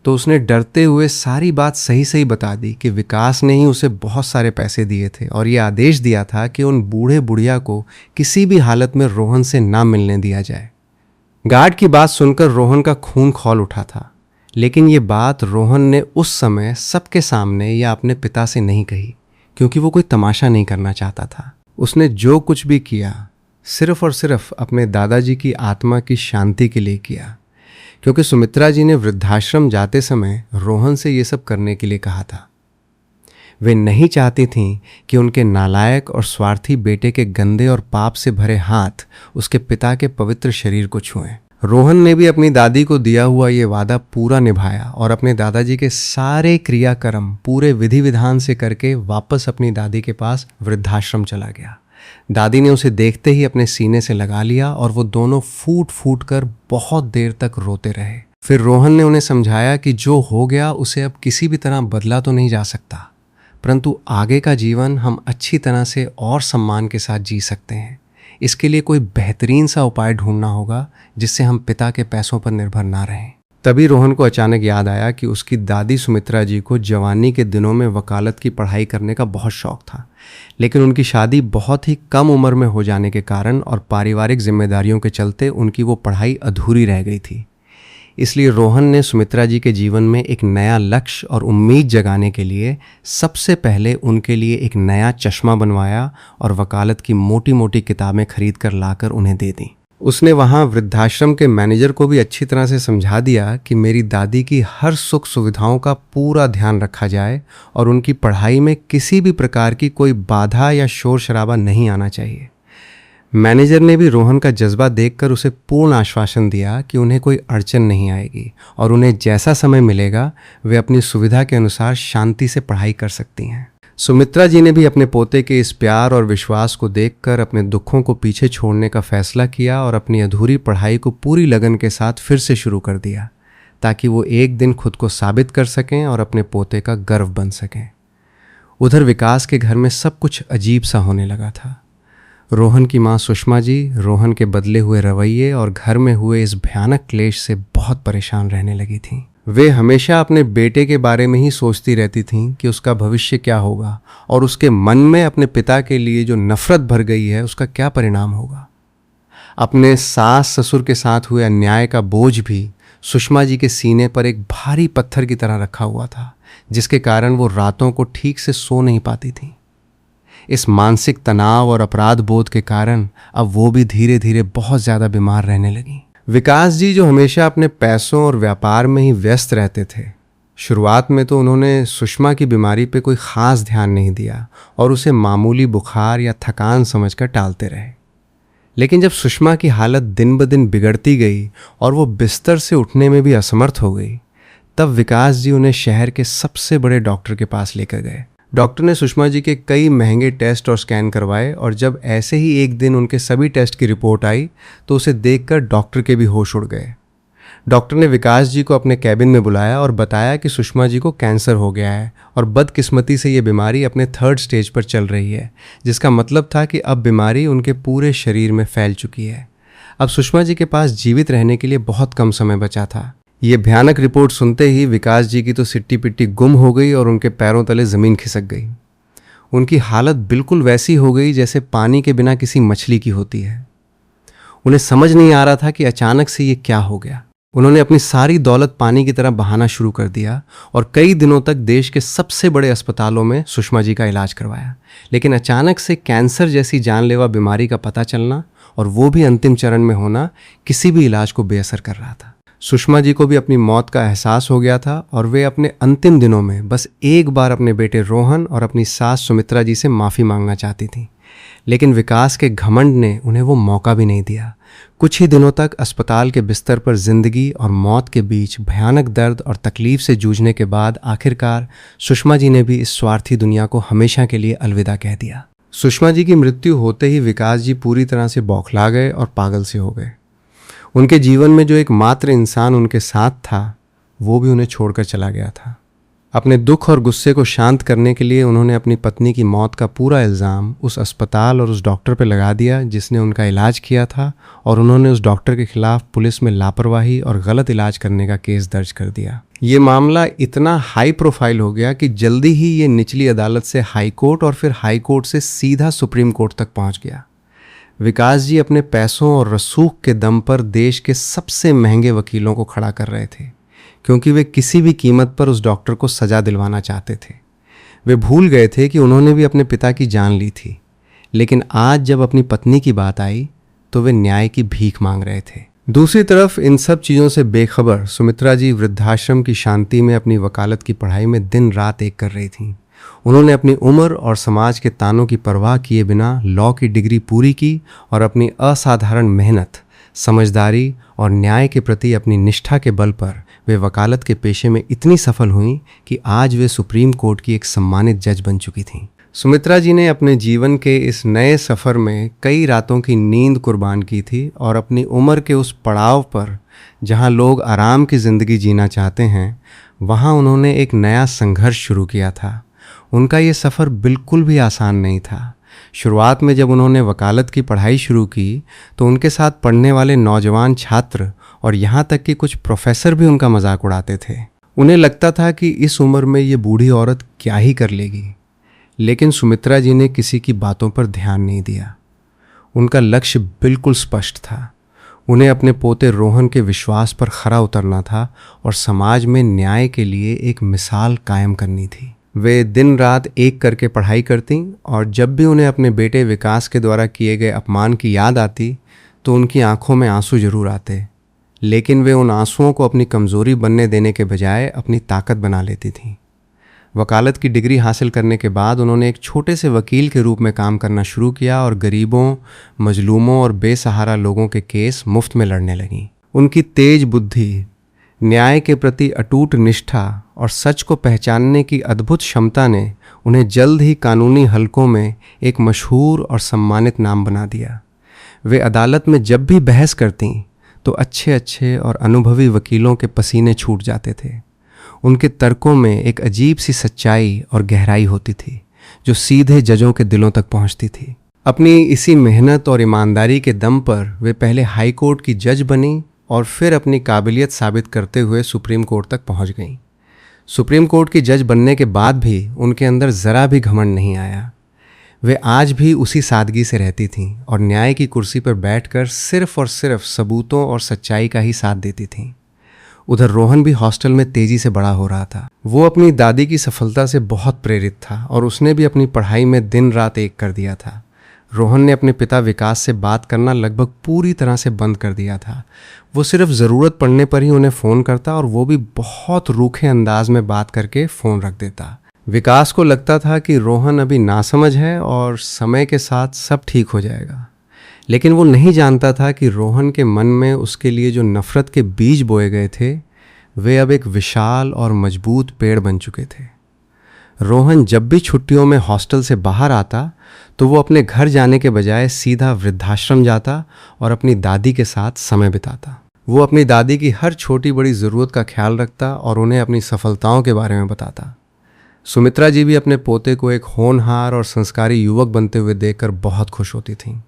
तो उसने डरते हुए सारी बात सही सही बता दी कि विकास ने ही उसे बहुत सारे पैसे दिए थे और ये आदेश दिया था कि उन बूढ़े बुढ़िया को किसी भी हालत में रोहन से ना मिलने दिया जाए। गार्ड की बात सुनकर रोहन का खून खौल उठा था, लेकिन ये बात रोहन ने उस समय सबके सामने या अपने पिता से नहीं कही, क्योंकि वो कोई तमाशा नहीं करना चाहता था। उसने जो कुछ भी किया सिर्फ और सिर्फ अपने दादाजी की आत्मा की शांति के लिए किया, क्योंकि सुमित्रा जी ने वृद्धाश्रम जाते समय रोहन से ये सब करने के लिए कहा था। वे नहीं चाहती थीं कि उनके नालायक और स्वार्थी बेटे के गंदे और पाप से भरे हाथ उसके पिता के पवित्र शरीर को छुएं। रोहन ने भी अपनी दादी को दिया हुआ ये वादा पूरा निभाया और अपने दादाजी के सारे क्रियाकर्म पूरे विधि विधान से करके वापस अपनी दादी के पास वृद्धाश्रम चला गया। दादी ने उसे देखते ही अपने सीने से लगा लिया और वो दोनों फूट फूट कर बहुत देर तक रोते रहे। फिर रोहन ने उन्हें समझाया कि जो हो गया उसे अब किसी भी तरह बदला तो नहीं जा सकता, परंतु आगे का जीवन हम अच्छी तरह से और सम्मान के साथ जी सकते हैं। इसके लिए कोई बेहतरीन सा उपाय ढूंढना होगा जिससे हम पिता के पैसों पर निर्भर ना रहें। तभी रोहन को अचानक याद आया कि उसकी दादी सुमित्रा जी को जवानी के दिनों में वकालत की पढ़ाई करने का बहुत शौक था, लेकिन उनकी शादी बहुत ही कम उम्र में हो जाने के कारण और पारिवारिक जिम्मेदारियों के चलते उनकी वो पढ़ाई अधूरी रह गई थी। इसलिए रोहन ने सुमित्रा जी के जीवन में एक नया लक्ष्य और उम्मीद जगाने के लिए सबसे पहले उनके लिए एक नया चश्मा बनवाया और वकालत की मोटी मोटी किताबें खरीद कर लाकर उन्हें दे दी। उसने वहाँ वृद्धाश्रम के मैनेजर को भी अच्छी तरह से समझा दिया कि मेरी दादी की हर सुख सुविधाओं का पूरा ध्यान रखा जाए और उनकी पढ़ाई में किसी भी प्रकार की कोई बाधा या शोर शराबा नहीं आना चाहिए। मैनेजर ने भी रोहन का जज्बा देखकर उसे पूर्ण आश्वासन दिया कि उन्हें कोई अड़चन नहीं आएगी और उन्हें जैसा समय मिलेगा वे अपनी सुविधा के अनुसार शांति से पढ़ाई कर सकती हैं। सुमित्रा जी ने भी अपने पोते के इस प्यार और विश्वास को देखकर अपने दुखों को पीछे छोड़ने का फैसला किया और अपनी अधूरी पढ़ाई को पूरी लगन के साथ फिर से शुरू कर दिया, ताकि वो एक दिन खुद को साबित कर सकें और अपने पोते का गर्व बन सकें। उधर विकास के घर में सब कुछ अजीब सा होने लगा था। रोहन की माँ सुषमा जी रोहन के बदले हुए रवैये और घर में हुए इस भयानक क्लेश से बहुत परेशान रहने लगी थीं। वे हमेशा अपने बेटे के बारे में ही सोचती रहती थीं कि उसका भविष्य क्या होगा और उसके मन में अपने पिता के लिए जो नफरत भर गई है उसका क्या परिणाम होगा। अपने सास ससुर के साथ हुए अन्याय का बोझ भी सुषमा जी के सीने पर एक भारी पत्थर की तरह रखा हुआ था, जिसके कारण वो रातों को ठीक से सो नहीं पाती थीं। इस मानसिक तनाव और अपराध बोध के कारण अब वो भी धीरे धीरे बहुत ज़्यादा बीमार रहने लगी। विकास जी जो हमेशा अपने पैसों और व्यापार में ही व्यस्त रहते थे, शुरुआत में तो उन्होंने सुषमा की बीमारी पे कोई ख़ास ध्यान नहीं दिया और उसे मामूली बुखार या थकान समझकर टालते रहे। लेकिन जब सुषमा की हालत दिन ब दिन बिगड़ती गई और वो बिस्तर से उठने में भी असमर्थ हो गई, तब विकास जी उन्हें शहर के सबसे बड़े डॉक्टर के पास लेकर गए। डॉक्टर ने सुषमा जी के कई महंगे टेस्ट और स्कैन करवाए और जब ऐसे ही एक दिन उनके सभी टेस्ट की रिपोर्ट आई तो उसे देखकर डॉक्टर के भी होश उड़ गए। डॉक्टर ने विकास जी को अपने कैबिन में बुलाया और बताया कि सुषमा जी को कैंसर हो गया है और बदकिस्मती से ये बीमारी अपने 3rd स्टेज पर चल रही है, जिसका मतलब था कि अब बीमारी उनके पूरे शरीर में फैल चुकी है। अब सुषमा जी के पास जीवित रहने के लिए बहुत कम समय बचा था। ये भयानक रिपोर्ट सुनते ही विकास जी की तो सिट्टी पिट्टी गुम हो गई और उनके पैरों तले ज़मीन खिसक गई। उनकी हालत बिल्कुल वैसी हो गई जैसे पानी के बिना किसी मछली की होती है। उन्हें समझ नहीं आ रहा था कि अचानक से ये क्या हो गया। उन्होंने अपनी सारी दौलत पानी की तरह बहाना शुरू कर दिया और कई दिनों तक देश के सबसे बड़े अस्पतालों में सुषमा जी का इलाज करवाया। लेकिन अचानक से कैंसर जैसी जानलेवा बीमारी का पता चलना और वो भी अंतिम चरण में होना किसी भी इलाज को बेअसर कर रहा था। सुषमा जी को भी अपनी मौत का एहसास हो गया था और वे अपने अंतिम दिनों में बस एक बार अपने बेटे रोहन और अपनी सास सुमित्रा जी से माफ़ी मांगना चाहती थीं। लेकिन विकास के घमंड ने उन्हें वो मौका भी नहीं दिया। कुछ ही दिनों तक अस्पताल के बिस्तर पर जिंदगी और मौत के बीच भयानक दर्द और तकलीफ से जूझने के बाद आखिरकार सुषमा जी ने भी इस स्वार्थी दुनिया को हमेशा के लिए अलविदा कह दिया। सुषमा जी की मृत्यु होते ही विकास जी पूरी तरह से बौखला गए और पागल से हो गए। उनके जीवन में जो एकमात्र इंसान उनके साथ था वो भी उन्हें छोड़कर चला गया था। अपने दुख और गुस्से को शांत करने के लिए उन्होंने अपनी पत्नी की मौत का पूरा इल्ज़ाम उस अस्पताल और उस डॉक्टर पर लगा दिया जिसने उनका इलाज किया था, और उन्होंने उस डॉक्टर के खिलाफ पुलिस में लापरवाही और गलत इलाज करने का केस दर्ज कर दिया। ये मामला इतना हाई प्रोफाइल हो गया कि जल्दी ही ये निचली अदालत से हाई कोर्ट और फिर हाई कोर्ट से सीधा सुप्रीम कोर्ट तक पहुंच गया। विकास जी अपने पैसों और रसूख के दम पर देश के सबसे महंगे वकीलों को खड़ा कर रहे थे, क्योंकि वे किसी भी कीमत पर उस डॉक्टर को सज़ा दिलवाना चाहते थे। वे भूल गए थे कि उन्होंने भी अपने पिता की जान ली थी, लेकिन आज जब अपनी पत्नी की बात आई तो वे न्याय की भीख मांग रहे थे। दूसरी तरफ इन सब चीज़ों से बेखबर सुमित्रा जी वृद्धाश्रम की शांति में अपनी वकालत की पढ़ाई में दिन रात एक कर रही थीं। उन्होंने अपनी उम्र और समाज के तानों की परवाह किए बिना लॉ की डिग्री पूरी की और अपनी असाधारण मेहनत, समझदारी और न्याय के प्रति अपनी निष्ठा के बल पर वे वकालत के पेशे में इतनी सफल हुईं कि आज वे सुप्रीम कोर्ट की एक सम्मानित जज बन चुकी थीं। सुमित्रा जी ने अपने जीवन के इस नए सफ़र में कई रातों की नींद कुर्बान की थी और अपनी उम्र के उस पड़ाव पर जहां लोग आराम की ज़िंदगी जीना चाहते हैं, वहां उन्होंने एक नया संघर्ष शुरू किया था। उनका ये सफ़र बिल्कुल भी आसान नहीं था। शुरुआत में जब उन्होंने वकालत की पढ़ाई शुरू की तो उनके साथ पढ़ने वाले नौजवान छात्र और यहाँ तक कि कुछ प्रोफेसर भी उनका मजाक उड़ाते थे। उन्हें लगता था कि इस उम्र में ये बूढ़ी औरत क्या ही कर लेगी, लेकिन सुमित्रा जी ने किसी की बातों पर ध्यान नहीं दिया। उनका लक्ष्य बिल्कुल स्पष्ट था। उन्हें अपने पोते रोहन के विश्वास पर खरा उतरना था और समाज में न्याय के लिए एक मिसाल कायम करनी थी। वे दिन रात एक करके पढ़ाई करती और जब भी उन्हें अपने बेटे विकास के द्वारा किए गए अपमान की याद आती तो उनकी आंखों में आंसू जरूर आते, लेकिन वे उन आंसुओं को अपनी कमज़ोरी बनने देने के बजाय अपनी ताकत बना लेती थीं। वकालत की डिग्री हासिल करने के बाद उन्होंने एक छोटे से वकील के रूप में काम करना शुरू किया और गरीबों, मजलूमों और बेसहारा लोगों के केस मुफ्त में लड़ने लगीं। उनकी तेज बुद्धि, न्याय के प्रति अटूट निष्ठा और सच को पहचानने की अद्भुत क्षमता ने उन्हें जल्द ही कानूनी हलकों में एक मशहूर और सम्मानित नाम बना दिया। वे अदालत में जब भी बहस करतीं तो अच्छे अच्छे और अनुभवी वकीलों के पसीने छूट जाते थे। उनके तर्कों में एक अजीब सी सच्चाई और गहराई होती थी जो सीधे जजों के दिलों तक पहुंचती थी। अपनी इसी मेहनत और ईमानदारी के दम पर वे पहले हाई कोर्ट की जज बनी और फिर अपनी काबिलियत साबित करते हुए सुप्रीम कोर्ट तक पहुंच गईं। सुप्रीम कोर्ट की जज बनने के बाद भी उनके अंदर ज़रा भी घमंड नहीं आया। वे आज भी उसी सादगी से रहती थीं और न्याय की कुर्सी पर बैठकर सिर्फ और सिर्फ सबूतों और सच्चाई का ही साथ देती थीं। उधर रोहन भी हॉस्टल में तेज़ी से बड़ा हो रहा था। वो अपनी दादी की सफलता से बहुत प्रेरित था और उसने भी अपनी पढ़ाई में दिन रात एक कर दिया था। रोहन ने अपने पिता विकास से बात करना लगभग पूरी तरह से बंद कर दिया था। वो सिर्फ ज़रूरत पड़ने पर ही उन्हें फ़ोन करता और वो भी बहुत रूखे अंदाज में बात करके फ़ोन रख देता। विकास को लगता था कि रोहन अभी नासमझ है और समय के साथ सब ठीक हो जाएगा, लेकिन वो नहीं जानता था कि रोहन के मन में उसके लिए जो नफ़रत के बीज बोए गए थे वे अब एक विशाल और मजबूत पेड़ बन चुके थे। रोहन जब भी छुट्टियों में हॉस्टल से बाहर आता तो वो अपने घर जाने के बजाय सीधा वृद्धाश्रम जाता और अपनी दादी के साथ समय बिताता। वो अपनी दादी की हर छोटी बड़ी ज़रूरत का ख्याल रखता और उन्हें अपनी सफलताओं के बारे में बताता। सुमित्रा जी भी अपने पोते को एक होनहार और संस्कारी युवक बनते हुए देखकर बहुत खुश होती थीं।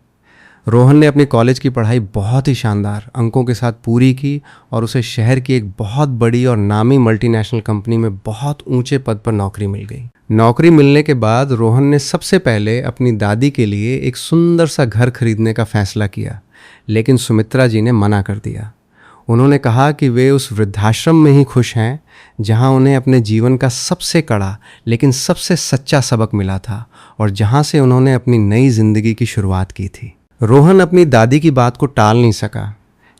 रोहन ने अपनी कॉलेज की पढ़ाई बहुत ही शानदार अंकों के साथ पूरी की और उसे शहर की एक बहुत बड़ी और नामी मल्टीनेशनल कंपनी में बहुत ऊंचे पद पर नौकरी मिल गई। नौकरी मिलने के बाद रोहन ने सबसे पहले अपनी दादी के लिए एक सुंदर सा घर खरीदने का फैसला किया, लेकिन सुमित्रा जी ने मना कर दिया। उन्होंने कहा कि वे उस वृद्धाश्रम में ही खुश हैं जहां उन्हें अपने जीवन का सबसे कड़ा लेकिन सबसे सच्चा सबक मिला था और जहां से उन्होंने अपनी नई जिंदगी की शुरुआत की थी। रोहन अपनी दादी की बात को टाल नहीं सका,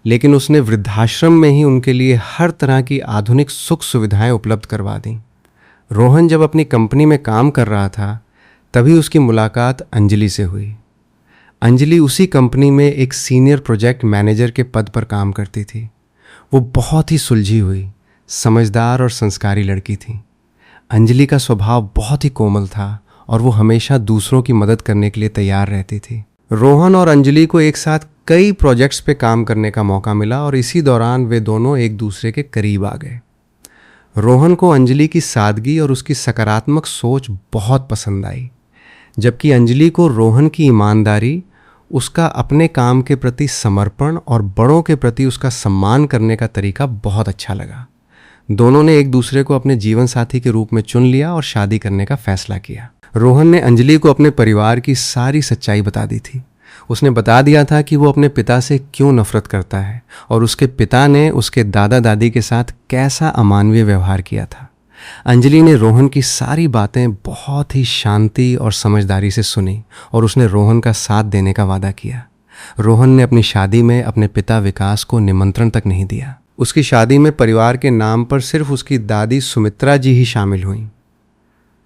लेकिन उसने वृद्धाश्रम में ही उनके लिए हर तरह की आधुनिक सुख सुविधाएं उपलब्ध करवा दी। रोहन जब अपनी कंपनी में काम कर रहा था तभी उसकी मुलाकात अंजलि से हुई। अंजलि उसी कंपनी में एक सीनियर प्रोजेक्ट मैनेजर के पद पर काम करती थी। वो बहुत ही सुलझी हुई, समझदार और संस्कारी लड़की थी। अंजलि का स्वभाव बहुत ही कोमल था और वो हमेशा दूसरों की मदद करने के लिए तैयार रहती थी। रोहन और अंजलि को एक साथ कई प्रोजेक्ट्स पे काम करने का मौका मिला और इसी दौरान वे दोनों एक दूसरे के करीब आ गए। रोहन को अंजलि की सादगी और उसकी सकारात्मक सोच बहुत पसंद आई, जबकि अंजलि को रोहन की ईमानदारी, उसका अपने काम के प्रति समर्पण और बड़ों के प्रति उसका सम्मान करने का तरीका बहुत अच्छा लगा। दोनों ने एक दूसरे को अपने जीवन साथी के रूप में चुन लिया और शादी करने का फैसला किया। रोहन ने अंजलि को अपने परिवार की सारी सच्चाई बता दी थी। उसने बता दिया था कि वो अपने पिता से क्यों नफरत करता है और उसके पिता ने उसके दादा दादी के साथ कैसा अमानवीय व्यवहार किया था। अंजलि ने रोहन की सारी बातें बहुत ही शांति और समझदारी से सुनी और उसने रोहन का साथ देने का वादा किया। रोहन ने अपनी शादी में अपने पिता विकास को निमंत्रण तक नहीं दिया। उसकी शादी में परिवार के नाम पर सिर्फ उसकी दादी सुमित्रा जी ही शामिल हुईं।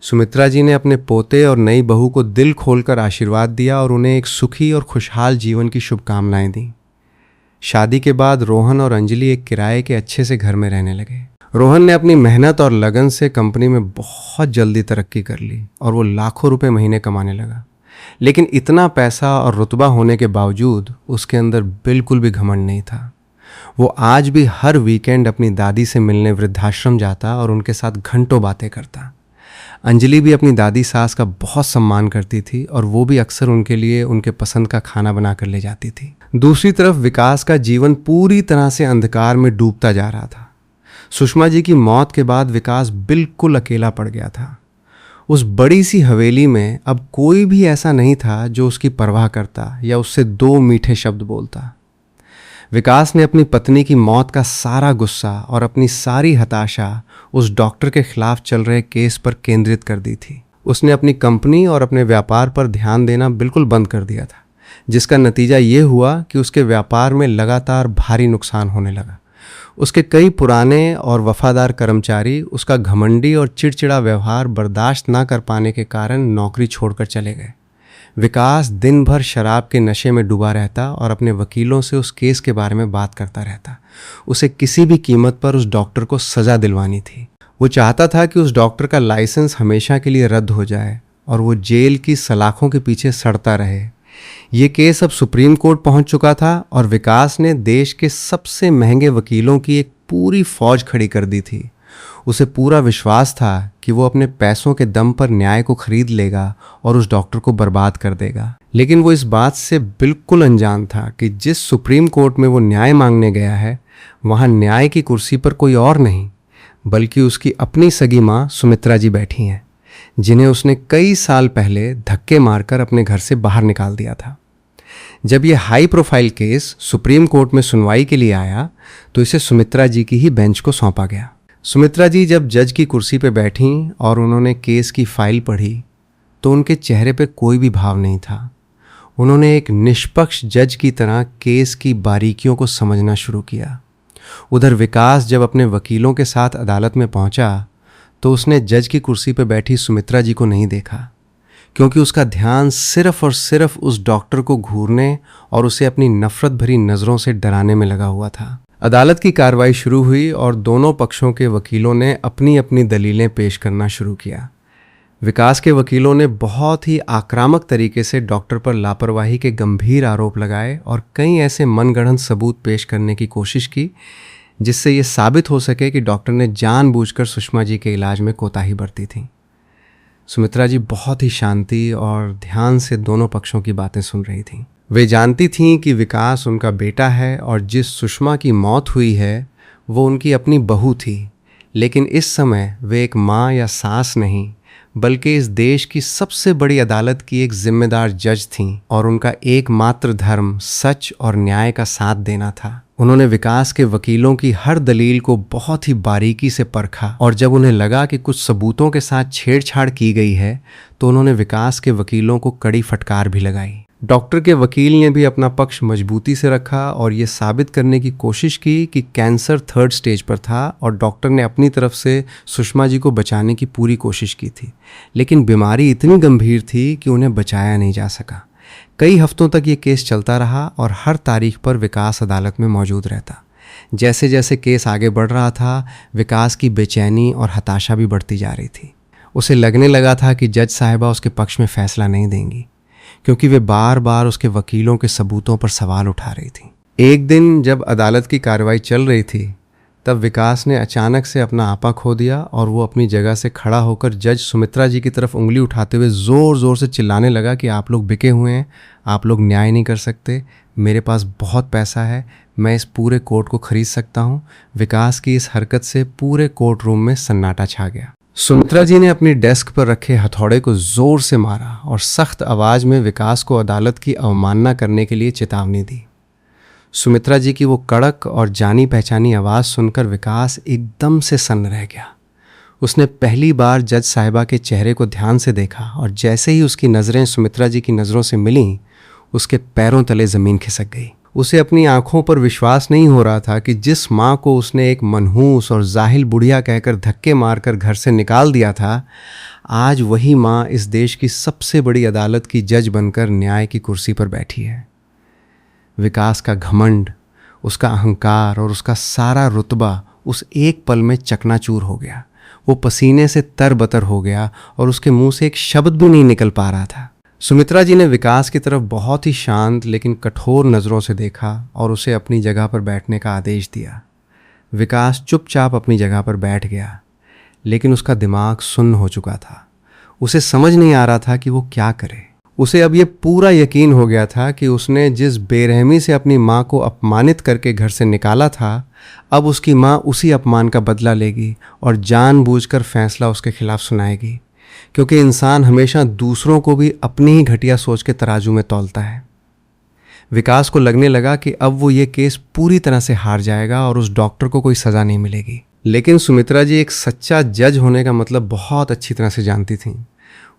सुमित्रा जी ने अपने पोते और नई बहू को दिल खोलकर आशीर्वाद दिया और उन्हें एक सुखी और खुशहाल जीवन की शुभकामनाएं दी। शादी के बाद रोहन और अंजलि एक किराए के अच्छे से घर में रहने लगे। रोहन ने अपनी मेहनत और लगन से कंपनी में बहुत जल्दी तरक्की कर ली और वो लाखों रुपए महीने कमाने लगा। लेकिन इतना पैसा और रुतबा होने के बावजूद उसके अंदर बिल्कुल भी घमंड नहीं था। वो आज भी हर वीकेंड अपनी दादी से मिलने वृद्धाश्रम जाता और उनके साथ घंटों बातें करता। अंजलि भी अपनी दादी सास का बहुत सम्मान करती थी और वो भी अक्सर उनके लिए उनके पसंद का खाना बना कर ले जाती थी। दूसरी तरफ विकास का जीवन पूरी तरह से अंधकार में डूबता जा रहा था। सुषमा जी की मौत के बाद विकास बिल्कुल अकेला पड़ गया था। उस बड़ी सी हवेली में अब कोई भी ऐसा नहीं था जो उसकी परवाह करता या उससे दो मीठे शब्द बोलता। विकास ने अपनी पत्नी की मौत का सारा गुस्सा और अपनी सारी हताशा उस डॉक्टर के खिलाफ चल रहे केस पर केंद्रित कर दी थी। उसने अपनी कंपनी और अपने व्यापार पर ध्यान देना बिल्कुल बंद कर दिया था, जिसका नतीजा ये हुआ कि उसके व्यापार में लगातार भारी नुकसान होने लगा। उसके कई पुराने और वफादार कर्मचारी उसका घमंडी और चिड़चिड़ा व्यवहार बर्दाश्त ना कर पाने के कारण नौकरी छोड़कर चले गए। विकास दिन भर शराब के नशे में डूबा रहता और अपने वकीलों से उस केस के बारे में बात करता रहता। उसे किसी भी कीमत पर उस डॉक्टर को सज़ा दिलवानी थी। वो चाहता था कि उस डॉक्टर का लाइसेंस हमेशा के लिए रद्द हो जाए और वो जेल की सलाखों के पीछे सड़ता रहे। ये केस अब सुप्रीम कोर्ट पहुंच चुका था और विकास ने देश के सबसे महंगे वकीलों की एक पूरी फौज खड़ी कर दी थी। उसे पूरा विश्वास था कि वो अपने पैसों के दम पर न्याय को खरीद लेगा और उस डॉक्टर को बर्बाद कर देगा। लेकिन वो इस बात से बिल्कुल अनजान था कि जिस सुप्रीम कोर्ट में वो न्याय मांगने गया है वहाँ न्याय की कुर्सी पर कोई और नहीं बल्कि उसकी अपनी सगी माँ सुमित्रा जी बैठी हैं, जिन्हें उसने कई साल पहले धक्के मारकर अपने घर से बाहर निकाल दिया था। जब यह high profile case supreme court में सुनवाई के लिए आया तो इसे सुमित्रा जी की ही बेंच को सौंपा गया। सुमित्रा जी जब जज की कुर्सी पर बैठीं और उन्होंने केस की फाइल पढ़ी तो उनके चेहरे पर कोई भी भाव नहीं था। उन्होंने एक निष्पक्ष जज की तरह केस की बारीकियों को समझना शुरू किया। उधर विकास जब अपने वकीलों के साथ अदालत में पहुंचा तो उसने जज की कुर्सी पर बैठी सुमित्रा जी को नहीं देखा, क्योंकि उसका ध्यान सिर्फ और सिर्फ उस डॉक्टर को घूरने और उसे अपनी नफरत भरी नज़रों से डराने में लगा हुआ था। अदालत की कार्रवाई शुरू हुई और दोनों पक्षों के वकीलों ने अपनी अपनी दलीलें पेश करना शुरू किया। विकास के वकीलों ने बहुत ही आक्रामक तरीके से डॉक्टर पर लापरवाही के गंभीर आरोप लगाए और कई ऐसे मनगढ़ंत सबूत पेश करने की कोशिश की जिससे ये साबित हो सके कि डॉक्टर ने जानबूझकर सुषमा जी के इलाज में कोताही बरती थी। सुमित्रा जी बहुत ही शांति और ध्यान से दोनों पक्षों की बातें सुन रही थीं। वे जानती थीं कि विकास उनका बेटा है और जिस सुषमा की मौत हुई है वो उनकी अपनी बहू थी, लेकिन इस समय वे एक माँ या सास नहीं बल्कि इस देश की सबसे बड़ी अदालत की एक जिम्मेदार जज थीं और उनका एकमात्र धर्म सच और न्याय का साथ देना था। उन्होंने विकास के वकीलों की हर दलील को बहुत ही बारीकी से परखा और जब उन्हें लगा कि कुछ सबूतों के साथ छेड़छाड़ की गई है तो उन्होंने विकास के वकीलों को कड़ी फटकार भी लगाई। डॉक्टर के वकील ने भी अपना पक्ष मजबूती से रखा और ये साबित करने की कोशिश की कि कैंसर 3rd स्टेज पर था और डॉक्टर ने अपनी तरफ से सुषमा जी को बचाने की पूरी कोशिश की थी, लेकिन बीमारी इतनी गंभीर थी कि उन्हें बचाया नहीं जा सका। कई हफ्तों तक ये केस चलता रहा और हर तारीख पर विकास अदालत में मौजूद रहता। जैसे जैसे केस आगे बढ़ रहा था, विकास की बेचैनी और हताशा भी बढ़ती जा रही थी। उसे लगने लगा था कि जज साहिबा उसके पक्ष में फैसला नहीं देंगी, क्योंकि वे बार बार उसके वकीलों के सबूतों पर सवाल उठा रही थी। एक दिन जब अदालत की कार्रवाई चल रही थी तब विकास ने अचानक से अपना आपा खो दिया और वो अपनी जगह से खड़ा होकर जज सुमित्रा जी की तरफ उंगली उठाते हुए ज़ोर ज़ोर से चिल्लाने लगा कि आप लोग बिके हुए हैं, आप लोग न्याय नहीं कर सकते, मेरे पास बहुत पैसा है, मैं इस पूरे कोर्ट को खरीद सकता हूँ। विकास की इस हरकत से पूरे कोर्ट रूम में सन्नाटा छा गया। सुमित्रा जी ने अपनी डेस्क पर रखे हथौड़े को जोर से मारा और सख्त आवाज में विकास को अदालत की अवमानना करने के लिए चेतावनी दी। सुमित्रा जी की वो कड़क और जानी पहचानी आवाज़ सुनकर विकास एकदम से सन्न रह गया। उसने पहली बार जज साहिबा के चेहरे को ध्यान से देखा और जैसे ही उसकी नज़रें सुमित्रा जी की नज़रों से मिलीं, उसके पैरों तले ज़मीन खिसक गई। उसे अपनी आंखों पर विश्वास नहीं हो रहा था कि जिस माँ को उसने एक मनहूस और जाहिल बुढ़िया कहकर धक्के मारकर घर से निकाल दिया था, आज वही माँ इस देश की सबसे बड़ी अदालत की जज बनकर न्याय की कुर्सी पर बैठी है। विकास का घमंड, उसका अहंकार और उसका सारा रुतबा उस एक पल में चकनाचूर हो गया। वो पसीने से तरबतर हो गया और उसके मुंह से एक शब्द भी नहीं निकल पा रहा था। सुमित्रा जी ने विकास की तरफ बहुत ही शांत लेकिन कठोर नज़रों से देखा और उसे अपनी जगह पर बैठने का आदेश दिया। विकास चुपचाप अपनी जगह पर बैठ गया, लेकिन उसका दिमाग सुन्न हो चुका था। उसे समझ नहीं आ रहा था कि वो क्या करे। उसे अब ये पूरा यकीन हो गया था कि उसने जिस बेरहमी से अपनी माँ को अपमानित करके घर से निकाला था, अब उसकी माँ उसी अपमान का बदला लेगी और जानबूझकर फैसला उसके खिलाफ सुनाएगी, क्योंकि इंसान हमेशा दूसरों को भी अपनी ही घटिया सोच के तराजू में तौलता है। विकास को लगने लगा कि अब वो ये केस पूरी तरह से हार जाएगा और उस डॉक्टर को कोई सज़ा नहीं मिलेगी। लेकिन सुमित्रा जी एक सच्चा जज होने का मतलब बहुत अच्छी तरह से जानती थीं।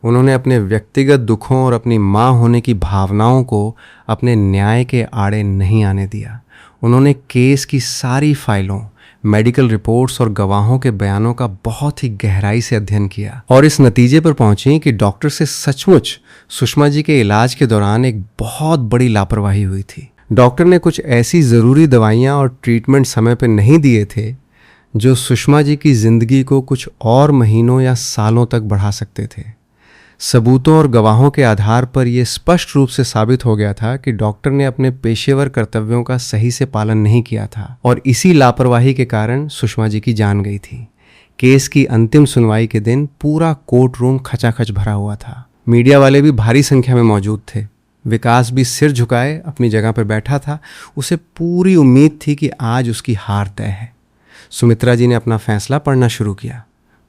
उन्होंने अपने व्यक्तिगत दुखों और अपनी माँ होने की भावनाओं को अपने न्याय के आड़े नहीं आने दिया। उन्होंने केस की सारी फाइलों, मेडिकल रिपोर्ट्स और गवाहों के बयानों का बहुत ही गहराई से अध्ययन किया और इस नतीजे पर पहुंची कि डॉक्टर से सचमुच सुषमा जी के इलाज के दौरान एक बहुत बड़ी लापरवाही हुई थी। डॉक्टर ने कुछ ऐसी ज़रूरी दवाइयां और ट्रीटमेंट समय पर नहीं दिए थे जो सुषमा जी की ज़िंदगी को कुछ और महीनों या सालों तक बढ़ा सकते थे। सबूतों और गवाहों के आधार पर यह स्पष्ट रूप से साबित हो गया था कि डॉक्टर ने अपने पेशेवर कर्तव्यों का सही से पालन नहीं किया था और इसी लापरवाही के कारण सुषमा जी की जान गई थी। केस की अंतिम सुनवाई के दिन पूरा कोर्ट रूम खचाखच भरा हुआ था। मीडिया वाले भी भारी संख्या में मौजूद थे। विकास भी सिर झुकाए अपनी जगह पर बैठा था। उसे पूरी उम्मीद थी कि आज उसकी हार तय है। सुमित्रा जी ने अपना फैसला पढ़ना शुरू किया।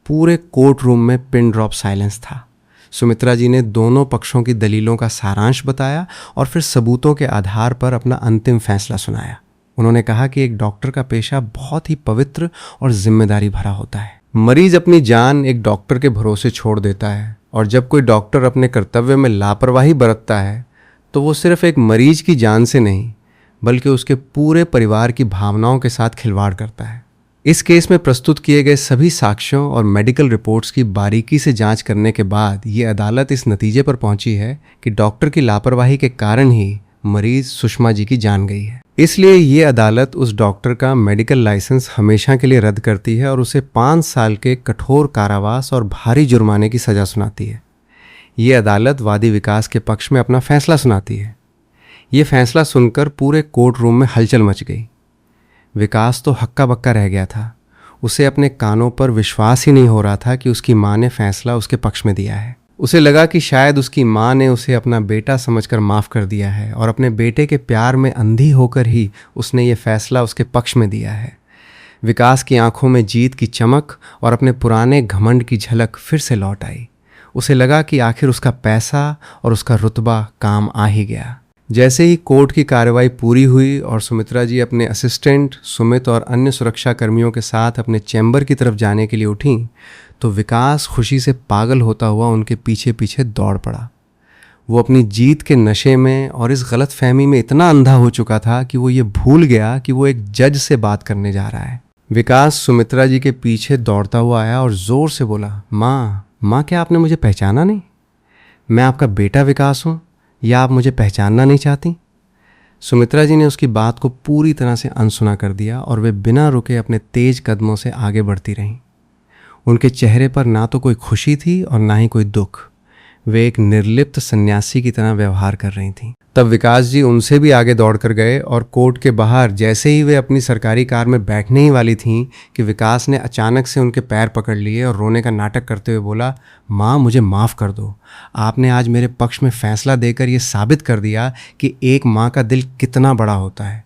पूरे कोर्ट रूम में पिन ड्रॉप साइलेंस था। सुमित्रा जी ने दोनों पक्षों की दलीलों का सारांश बताया और फिर सबूतों के आधार पर अपना अंतिम फैसला सुनाया। उन्होंने कहा कि एक डॉक्टर का पेशा बहुत ही पवित्र और जिम्मेदारी भरा होता है। मरीज अपनी जान एक डॉक्टर के भरोसे छोड़ देता है और जब कोई डॉक्टर अपने कर्तव्य में लापरवाही बरतता है तो वो सिर्फ एक मरीज की जान से नहीं बल्कि उसके पूरे परिवार की भावनाओं के साथ खिलवाड़ करता है। इस केस में प्रस्तुत किए गए सभी साक्ष्यों और मेडिकल रिपोर्ट्स की बारीकी से जांच करने के बाद ये अदालत इस नतीजे पर पहुंची है कि डॉक्टर की लापरवाही के कारण ही मरीज सुषमा जी की जान गई है। इसलिए ये अदालत उस डॉक्टर का मेडिकल लाइसेंस हमेशा के लिए रद्द करती है और उसे 5 साल के कठोर कारावास और भारी जुर्माने की सज़ा सुनाती है। ये अदालत वादी विकास के पक्ष में अपना फैसला सुनाती है। ये फैसला सुनकर पूरे कोर्ट रूम में हलचल मच गई। विकास तो हक्का बक्का रह गया था। उसे अपने कानों पर विश्वास ही नहीं हो रहा था कि उसकी माँ ने फैसला उसके पक्ष में दिया है। उसे लगा कि शायद उसकी माँ ने उसे अपना बेटा समझकर माफ़ कर दिया है और अपने बेटे के प्यार में अंधी होकर ही उसने ये फैसला उसके पक्ष में दिया है। विकास की आंखों में जीत की चमक और अपने पुराने घमंड की झलक फिर से लौट आई। उसे लगा कि आखिर उसका पैसा और उसका रुतबा काम आ ही गया। जैसे ही कोर्ट की कार्रवाई पूरी हुई और सुमित्रा जी अपने असिस्टेंट सुमित और अन्य सुरक्षा कर्मियों के साथ अपने चैम्बर की तरफ जाने के लिए उठीं, तो विकास खुशी से पागल होता हुआ उनके पीछे पीछे दौड़ पड़ा। वो अपनी जीत के नशे में और इस गलत फहमी में इतना अंधा हो चुका था कि वो ये भूल गया कि वो एक जज से बात करने जा रहा है। विकास सुमित्रा जी के पीछे दौड़ता हुआ आया और ज़ोर से बोला, माँ, क्या आपने मुझे पहचाना नहीं? मैं आपका बेटा विकास हूँ, या आप मुझे पहचानना नहीं चाहती? सुमित्रा जी ने उसकी बात को पूरी तरह से अनसुना कर दिया और वे बिना रुके अपने तेज कदमों से आगे बढ़ती रहीं। उनके चेहरे पर ना तो कोई खुशी थी और ना ही कोई दुख। वे एक निर्लिप्त सन्यासी की तरह व्यवहार कर रही थीं। तब विकास जी उनसे भी आगे दौड़कर गए और कोर्ट के बाहर जैसे ही वे अपनी सरकारी कार में बैठने ही वाली थीं कि विकास ने अचानक से उनके पैर पकड़ लिए और रोने का नाटक करते हुए बोला, माँ, मुझे माफ़ कर दो। आपने आज मेरे पक्ष में फ़ैसला देकर ये साबित कर दिया कि एक माँ का दिल कितना बड़ा होता है।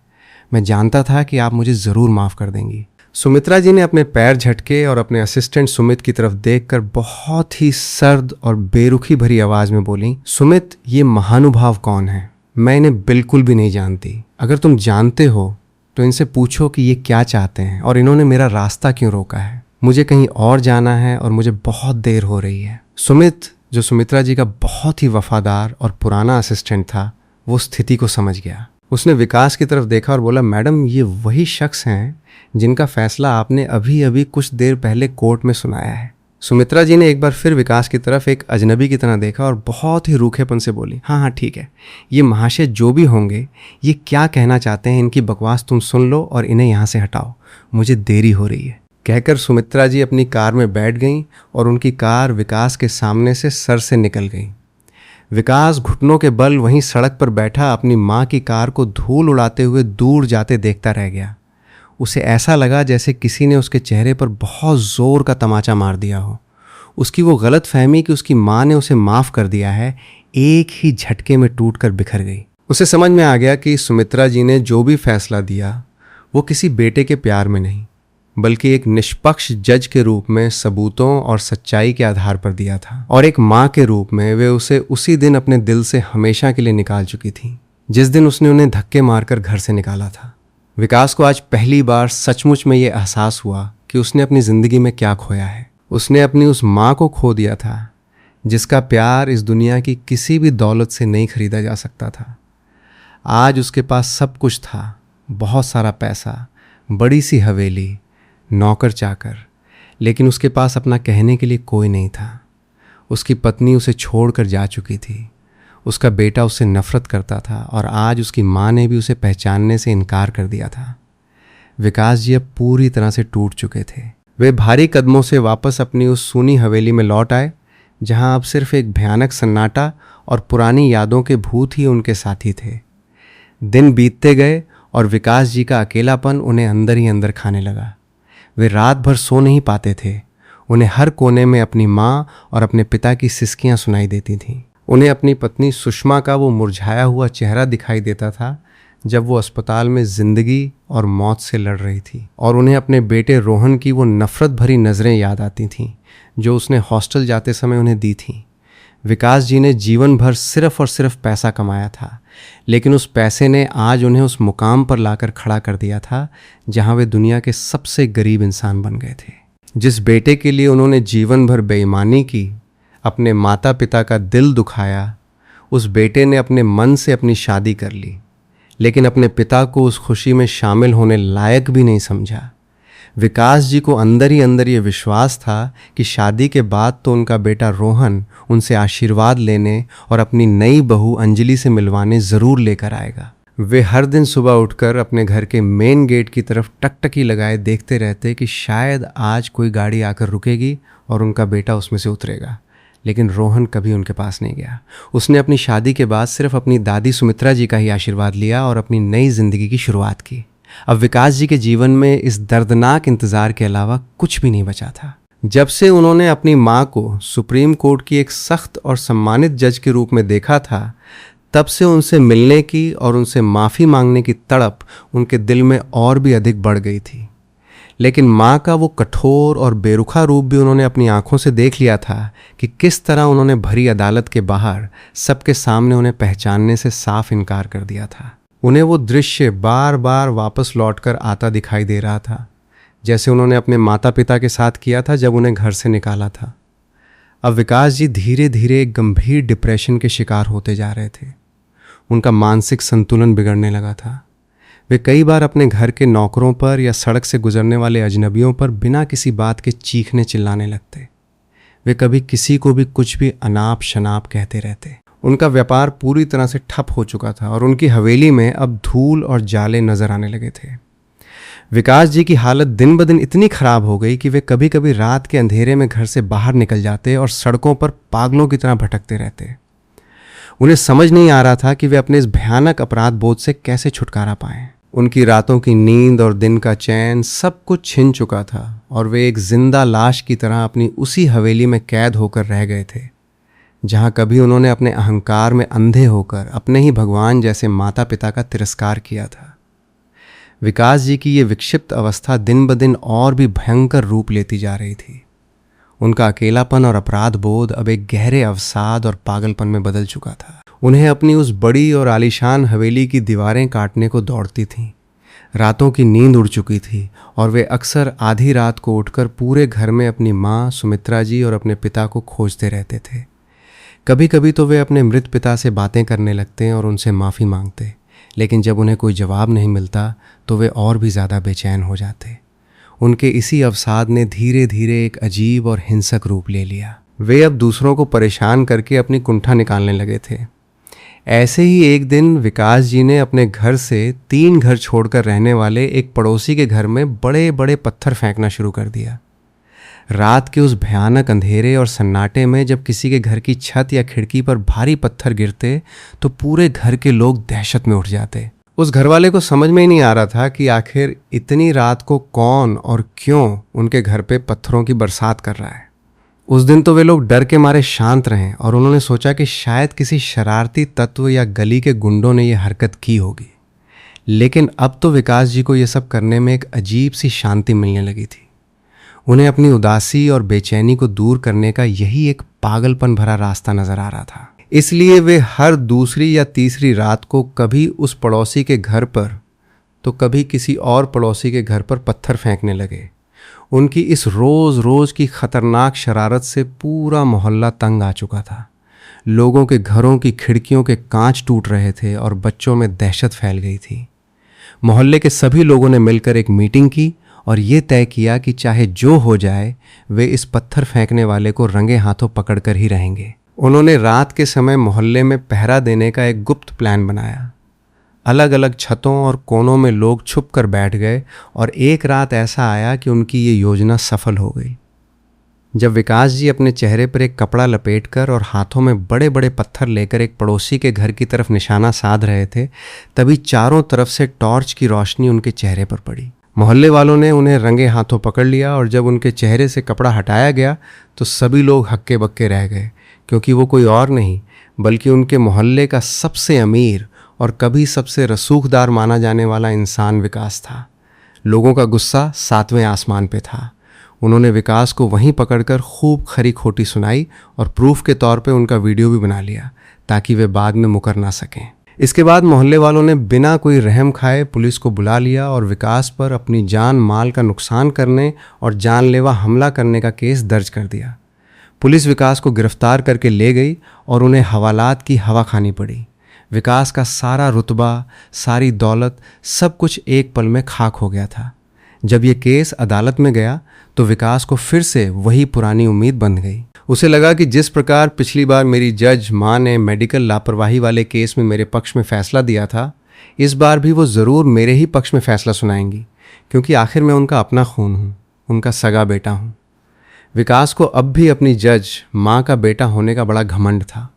मैं जानता था कि आप मुझे ज़रूर माफ़ कर देंगी। सुमित्रा जी ने अपने पैर झटके और अपने असिस्टेंट सुमित की तरफ देखकर बहुत ही सर्द और बेरुखी भरी आवाज़ में बोली, सुमित, ये महानुभाव कौन है? मैं इन्हें बिल्कुल भी नहीं जानती। अगर तुम जानते हो तो इनसे पूछो कि ये क्या चाहते हैं और इन्होंने मेरा रास्ता क्यों रोका है। मुझे कहीं और जाना है और मुझे बहुत देर हो रही है। सुमित, जो सुमित्रा जी का बहुत ही वफादार और पुराना असिस्टेंट था, वो स्थिति को समझ गया। उसने विकास की तरफ देखा और बोला, मैडम, ये वही शख्स हैं जिनका फैसला आपने अभी अभी कुछ देर पहले कोर्ट में सुनाया है। सुमित्रा जी ने एक बार फिर विकास की तरफ एक अजनबी की तरह देखा और बहुत ही रूखेपन से बोली, हाँ, ठीक है, ये महाशय जो भी होंगे, ये क्या कहना चाहते हैं, इनकी बकवास तुम सुन लो और इन्हें यहाँ से हटाओ, मुझे देरी हो रही है। कहकर सुमित्रा जी अपनी कार में बैठ गईं और उनकी कार विकास के सामने से सर से निकल गई। विकास घुटनों के बल वहीं सड़क पर बैठा अपनी माँ की कार को धूल उड़ाते हुए दूर जाते देखता रह गया। उसे ऐसा लगा जैसे किसी ने उसके चेहरे पर बहुत ज़ोर का तमाचा मार दिया हो। उसकी वो गलत फहमी कि उसकी माँ ने उसे माफ़ कर दिया है, एक ही झटके में टूटकर बिखर गई। उसे समझ में आ गया कि सुमित्रा जी ने जो भी फैसला दिया वो किसी बेटे के प्यार में नहीं बल्कि एक निष्पक्ष जज के रूप में सबूतों और सच्चाई के आधार पर दिया था, और एक माँ के रूप में वे उसे उसी दिन अपने दिल से हमेशा के लिए निकाल चुकी थी, जिस दिन उसने उन्हें धक्के मारकर घर से निकाला था। विकास को आज पहली बार सचमुच में ये एहसास हुआ कि उसने अपनी ज़िंदगी में क्या खोया है। उसने अपनी उस माँ को खो दिया था जिसका प्यार इस दुनिया की किसी भी दौलत से नहीं खरीदा जा सकता था। आज उसके पास सब कुछ था, बहुत सारा पैसा, बड़ी सी हवेली, नौकर चाकर, लेकिन उसके पास अपना कहने के लिए कोई नहीं था। उसकी पत्नी उसे छोड़कर जा चुकी थी, उसका बेटा उससे नफरत करता था और आज उसकी माँ ने भी उसे पहचानने से इनकार कर दिया था। विकास जी अब पूरी तरह से टूट चुके थे। वे भारी कदमों से वापस अपनी उस सूनी हवेली में लौट आए जहाँ अब सिर्फ एक भयानक सन्नाटा और पुरानी यादों के भूत ही उनके साथी थे। दिन बीतते गए और विकास जी का अकेलापन उन्हें अंदर ही अंदर खाने लगा। वे रात भर सो नहीं पाते थे। उन्हें हर कोने में अपनी माँ और अपने पिता की सिसकियाँ सुनाई देती थीं। उन्हें अपनी पत्नी सुषमा का वो मुरझाया हुआ चेहरा दिखाई देता था जब वो अस्पताल में ज़िंदगी और मौत से लड़ रही थी, और उन्हें अपने बेटे रोहन की वो नफ़रत भरी नज़रें याद आती थीं जो उसने हॉस्टल जाते समय उन्हें दी थीं। विकास जी ने जीवन भर सिर्फ और सिर्फ पैसा कमाया था, लेकिन उस पैसे ने आज उन्हें उस मुकाम पर लाकर खड़ा कर दिया था जहां वे दुनिया के सबसे गरीब इंसान बन गए थे। जिस बेटे के लिए उन्होंने जीवन भर बेईमानी की, अपने माता पिता का दिल दुखाया, उस बेटे ने अपने मन से अपनी शादी कर ली, लेकिन अपने पिता को उस खुशी में शामिल होने लायक भी नहीं समझा। विकास जी को अंदर ही अंदर ये विश्वास था कि शादी के बाद तो उनका बेटा रोहन उनसे आशीर्वाद लेने और अपनी नई बहू अंजलि से मिलवाने ज़रूर लेकर आएगा। वे हर दिन सुबह उठकर अपने घर के मेन गेट की तरफ टकटकी लगाए देखते रहते कि शायद आज कोई गाड़ी आकर रुकेगी और उनका बेटा उसमें से उतरेगा। लेकिन रोहन कभी उनके पास नहीं गया। उसने अपनी शादी के बाद सिर्फ अपनी दादी सुमित्रा जी का ही आशीर्वाद लिया और अपनी नई जिंदगी की शुरुआत की। अब विकास जी के जीवन में इस दर्दनाक इंतज़ार के अलावा कुछ भी नहीं बचा था। जब से उन्होंने अपनी माँ को सुप्रीम कोर्ट की एक सख्त और सम्मानित जज के रूप में देखा था, तब से उनसे मिलने की और उनसे माफ़ी मांगने की तड़प उनके दिल में और भी अधिक बढ़ गई थी। लेकिन माँ का वो कठोर और बेरुखा रूप भी उन्होंने अपनी आंखों से देख लिया था कि किस तरह उन्होंने भरी अदालत के बाहर सबके सामने उन्हें पहचानने से साफ इनकार कर दिया था। उन्हें वो दृश्य बार बार वापस लौटकर आता दिखाई दे रहा था, जैसे उन्होंने अपने माता पिता के साथ किया था जब उन्हें घर से निकाला था। अब विकास जी धीरे धीरे एक गंभीर डिप्रेशन के शिकार होते जा रहे थे। उनका मानसिक संतुलन बिगड़ने लगा था। वे कई बार अपने घर के नौकरों पर या सड़क से गुजरने वाले अजनबियों पर बिना किसी बात के चीखने चिल्लाने लगते। वे कभी किसी को भी कुछ भी अनाप शनाप कहते रहते। उनका व्यापार पूरी तरह से ठप हो चुका था और उनकी हवेली में अब धूल और जाले नजर आने लगे थे। विकास जी की हालत दिन ब दिन इतनी खराब हो गई कि वे कभी कभी रात के अंधेरे में घर से बाहर निकल जाते और सड़कों पर पागलों की तरह भटकते रहते। उन्हें समझ नहीं आ रहा था कि वे अपने इस भयानक अपराध बोझ से कैसे छुटकारा पाएं। उनकी रातों की नींद और दिन का चैन सब कुछ छिन चुका था और वे एक जिंदा लाश की तरह अपनी उसी हवेली में कैद होकर रह गए थे, जहां कभी उन्होंने अपने अहंकार में अंधे होकर अपने ही भगवान जैसे माता पिता का तिरस्कार किया था। विकास जी की ये विक्षिप्त अवस्था दिन ब दिन और भी भयंकर रूप लेती जा रही थी। उनका अकेलापन और अपराध बोध अब एक गहरे अवसाद और पागलपन में बदल चुका था। उन्हें अपनी उस बड़ी और आलीशान हवेली की दीवारें काटने को दौड़ती थीं। रातों की नींद उड़ चुकी थी और वे अक्सर आधी रात को उठकर पूरे घर में अपनी माँ सुमित्रा जी और अपने पिता को खोजते रहते थे। कभी कभी तो वे अपने मृत पिता से बातें करने लगते और उनसे माफ़ी मांगते, लेकिन जब उन्हें कोई जवाब नहीं मिलता तो वे और भी ज़्यादा बेचैन हो जाते। उनके इसी अवसाद ने धीरे धीरे एक अजीब और हिंसक रूप ले लिया। वे अब दूसरों को परेशान करके अपनी कुंठा निकालने लगे थे। ऐसे ही एक दिन विकास जी ने अपने घर से 3 घर छोड़कर रहने वाले एक पड़ोसी के घर में बड़े बड़े पत्थर फेंकना शुरू कर दिया। रात के उस भयानक अंधेरे और सन्नाटे में जब किसी के घर की छत या खिड़की पर भारी पत्थर गिरते तो पूरे घर के लोग दहशत में उठ जाते। उस घरवाले को समझ में ही नहीं आ रहा था कि आखिर इतनी रात को कौन और क्यों उनके घर पे पत्थरों की बरसात कर रहा है। उस दिन तो वे लोग डर के मारे शांत रहे और उन्होंने सोचा कि शायद किसी शरारती तत्व या गली के गुंडों ने यह हरकत की होगी। लेकिन अब तो विकास जी को यह सब करने में एक अजीब सी शांति मिलने लगी थी। उन्हें अपनी उदासी और बेचैनी को दूर करने का यही एक पागलपन भरा रास्ता नजर आ रहा था। इसलिए वे हर दूसरी या तीसरी रात को कभी उस पड़ोसी के घर पर तो कभी किसी और पड़ोसी के घर पर पत्थर फेंकने लगे। उनकी इस रोज़ रोज़ की खतरनाक शरारत से पूरा मोहल्ला तंग आ चुका था। लोगों के घरों की खिड़कियों के कांच टूट रहे थे और बच्चों में दहशत फैल गई थी। मोहल्ले के सभी लोगों ने मिलकर एक मीटिंग की और ये तय किया कि चाहे जो हो जाए वे इस पत्थर फेंकने वाले को रंगे हाथों पकड़कर ही रहेंगे। उन्होंने रात के समय मोहल्ले में पहरा देने का एक गुप्त प्लान बनाया। अलग अलग छतों और कोनों में लोग छुप कर बैठ गए और एक रात ऐसा आया कि उनकी ये योजना सफल हो गई। जब विकास जी अपने चेहरे पर एक कपड़ा लपेटकर और हाथों में बड़े बड़े पत्थर लेकर एक पड़ोसी के घर की तरफ निशाना साध रहे थे, तभी चारों तरफ से टॉर्च की रोशनी उनके चेहरे पर पड़ी। मोहल्ले वालों ने उन्हें रंगे हाथों पकड़ लिया और जब उनके चेहरे से कपड़ा हटाया गया तो सभी लोग हक्के बक्के रह गए, क्योंकि वो कोई और नहीं बल्कि उनके मोहल्ले का सबसे अमीर और कभी सबसे रसूखदार माना जाने वाला इंसान विकास था। लोगों का गुस्सा 7वें आसमान पे था। उन्होंने विकास को वहीं पकड़कर खूब खरी खोटी सुनाई और प्रूफ के तौर पे उनका वीडियो भी बना लिया ताकि वे बाद में मुकर ना सकें। इसके बाद मोहल्ले वालों ने बिना कोई रहम खाए पुलिस को बुला लिया और विकास पर अपनी जान माल का नुकसान करने और जानलेवा हमला करने का केस दर्ज कर दिया। पुलिस विकास को गिरफ्तार करके ले गई और उन्हें हवालात की हवा खानी पड़ी। विकास का सारा रुतबा, सारी दौलत, सब कुछ एक पल में खाक हो गया था। जब ये केस अदालत में गया तो विकास को फिर से वही पुरानी उम्मीद बंध गई। उसे लगा कि जिस प्रकार पिछली बार मेरी जज माँ ने मेडिकल लापरवाही वाले केस में मेरे पक्ष में फैसला दिया था, इस बार भी वो ज़रूर मेरे ही पक्ष में फैसला सुनाएंगी, क्योंकि आखिर मैं उनका अपना खून हूँ, उनका सगा बेटा हूँ। विकास को अब भी अपनी जज माँ का बेटा होने का बड़ा घमंड था।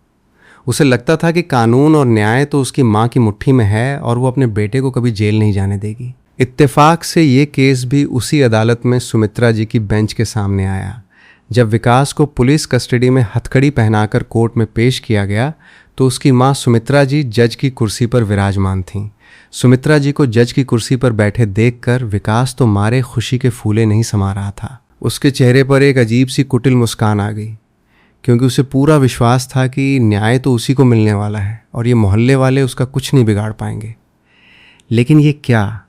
उसे लगता था कि कानून और न्याय तो उसकी माँ की मुट्ठी में है और वो अपने बेटे को कभी जेल नहीं जाने देगी। इत्तेफाक से ये केस भी उसी अदालत में सुमित्रा जी की बेंच के सामने आया। जब विकास को पुलिस कस्टडी में हथकड़ी पहनाकर कोर्ट में पेश किया गया तो उसकी माँ सुमित्रा जी जज की कुर्सी पर विराजमान थीं। सुमित्रा जी को जज की कुर्सी पर बैठे देखकर विकास तो मारे खुशी के फूले नहीं समा रहा था। उसके चेहरे पर एक अजीब सी कुटिल मुस्कान आ गई, क्योंकि उसे पूरा विश्वास था कि न्याय तो उसी को मिलने वाला है और ये मोहल्ले वाले उसका कुछ नहीं बिगाड़ पाएंगे। लेकिन ये क्या?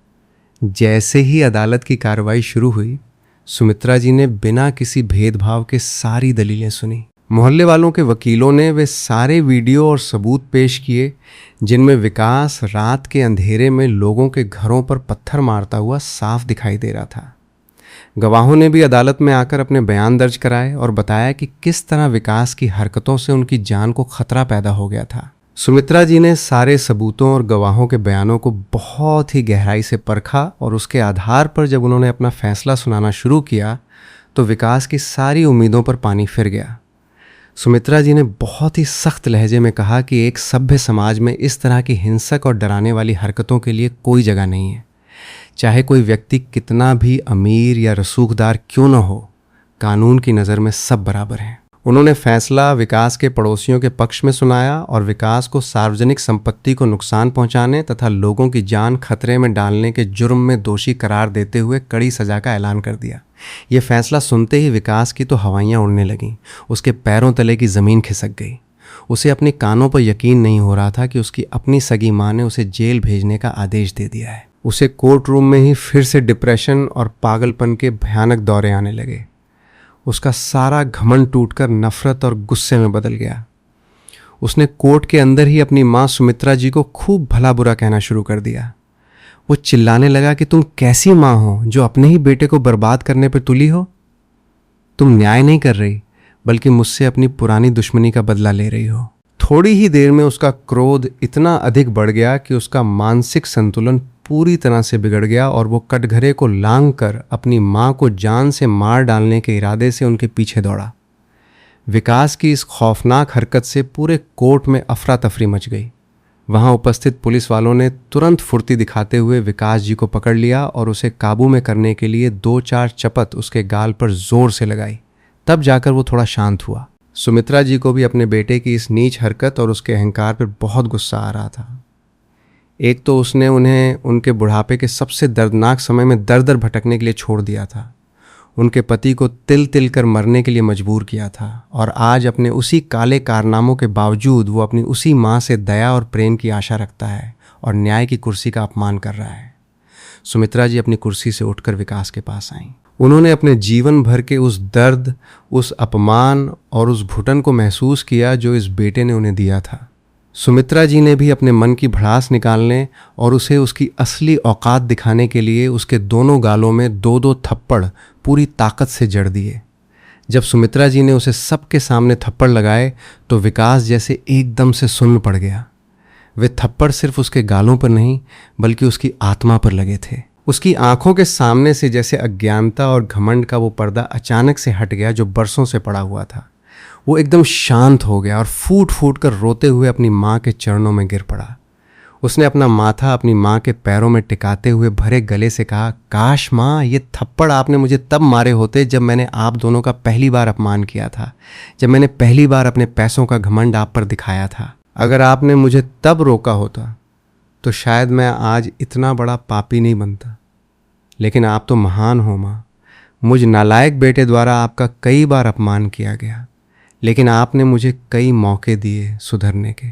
जैसे ही अदालत की कार्रवाई शुरू हुई, सुमित्रा जी ने बिना किसी भेदभाव के सारी दलीलें सुनी। मोहल्ले वालों के वकीलों ने वे सारे वीडियो और सबूत पेश किए जिनमें विकास रात के अंधेरे में लोगों के घरों पर पत्थर मारता हुआ साफ दिखाई दे रहा था। गवाहों ने भी अदालत में आकर अपने बयान दर्ज कराए और बताया कि किस तरह विकास की हरकतों से उनकी जान को खतरा पैदा हो गया था। सुमित्रा जी ने सारे सबूतों और गवाहों के बयानों को बहुत ही गहराई से परखा और उसके आधार पर जब उन्होंने अपना फैसला सुनाना शुरू किया तो विकास की सारी उम्मीदों पर पानी फिर गया। सुमित्रा जी ने बहुत ही सख्त लहजे में कहा कि एक सभ्य समाज में इस तरह की हिंसक और डराने वाली हरकतों के लिए कोई जगह नहीं है। चाहे कोई व्यक्ति कितना भी अमीर या रसूखदार क्यों न हो, कानून की नज़र में सब बराबर हैं। उन्होंने फैसला विकास के पड़ोसियों के पक्ष में सुनाया और विकास को सार्वजनिक संपत्ति को नुकसान पहुंचाने तथा लोगों की जान खतरे में डालने के जुर्म में दोषी करार देते हुए कड़ी सज़ा का ऐलान कर दिया। ये फैसला सुनते ही विकास की तो हवाइयाँ उड़ने लगीं, उसके पैरों तले की ज़मीन खिसक गई। उसे अपने कानों पर यकीन नहीं हो रहा था कि उसकी अपनी सगी माँ ने उसे जेल भेजने का आदेश दे दिया है। उसे कोर्ट रूम में ही फिर से डिप्रेशन और पागलपन के भयानक दौरे आने लगे। उसका सारा घमंड टूटकर नफरत और गुस्से में बदल गया। उसने कोर्ट के अंदर ही अपनी माँ सुमित्रा जी को खूब भला बुरा कहना शुरू कर दिया। वो चिल्लाने लगा कि तुम कैसी माँ हो जो अपने ही बेटे को बर्बाद करने पर तुली हो? तुम न्याय नहीं कर रही, बल्कि मुझसे अपनी पुरानी दुश्मनी का बदला ले रही हो। थोड़ी ही देर में उसका क्रोध इतना अधिक बढ़ गया कि उसका मानसिक संतुलन पूरी तरह से बिगड़ गया और वो कटघरे को लांग कर अपनी माँ को जान से मार डालने के इरादे से उनके पीछे दौड़ा। विकास की इस खौफनाक हरकत से पूरे कोर्ट में अफरा तफरी मच गई। वहाँ उपस्थित पुलिस वालों ने तुरंत फुर्ती दिखाते हुए विकास जी को पकड़ लिया और उसे काबू में करने के लिए 2-4 चपत उसके गाल पर जोर से लगाई। तब जाकर वो थोड़ा शांत हुआ। सुमित्रा जी को भी अपने बेटे की इस नीच हरकत और उसके अहंकार पर बहुत गुस्सा आ रहा था। एक तो उसने उन्हें उनके बुढ़ापे के सबसे दर्दनाक समय में दर दर भटकने के लिए छोड़ दिया था, उनके पति को तिल तिल कर मरने के लिए मजबूर किया था, और आज अपने उसी काले कारनामों के बावजूद वो अपनी उसी माँ से दया और प्रेम की आशा रखता है और न्याय की कुर्सी का अपमान कर रहा है। सुमित्रा जी अपनी कुर्सी से उठकर विकास के पास आईं। उन्होंने अपने जीवन भर के उस दर्द, उस अपमान और उस घुटन को महसूस किया जो इस बेटे ने उन्हें दिया था। सुमित्रा जी ने भी अपने मन की भड़ास निकालने और उसे उसकी असली औकात दिखाने के लिए उसके दोनों गालों में 2-2 थप्पड़ पूरी ताकत से जड़ दिए। जब सुमित्रा जी ने उसे सबके सामने थप्पड़ लगाए तो विकास जैसे एकदम से सुन्न पड़ गया। वे थप्पड़ सिर्फ उसके गालों पर नहीं बल्कि उसकी आत्मा पर लगे थे। उसकी आंखों के सामने से जैसे अज्ञानता और घमंड का वो पर्दा अचानक से हट गया जो बरसों से पड़ा हुआ था। वो एकदम शांत हो गया और फूट फूट कर रोते हुए अपनी माँ के चरणों में गिर पड़ा। उसने अपना माथा अपनी माँ के पैरों में टिकाते हुए भरे गले से कहा, काश माँ, ये थप्पड़ आपने मुझे तब मारे होते जब मैंने आप दोनों का पहली बार अपमान किया था, जब मैंने पहली बार अपने पैसों का घमंड आप पर दिखाया था। अगर आपने मुझे तब रोका होता तो शायद मैं आज इतना बड़ा पापी नहीं बनता। लेकिन आप तो महान हो माँ। मुझ नालायक बेटे द्वारा आपका कई बार अपमान किया गया, लेकिन आपने मुझे कई मौके दिए सुधरने के।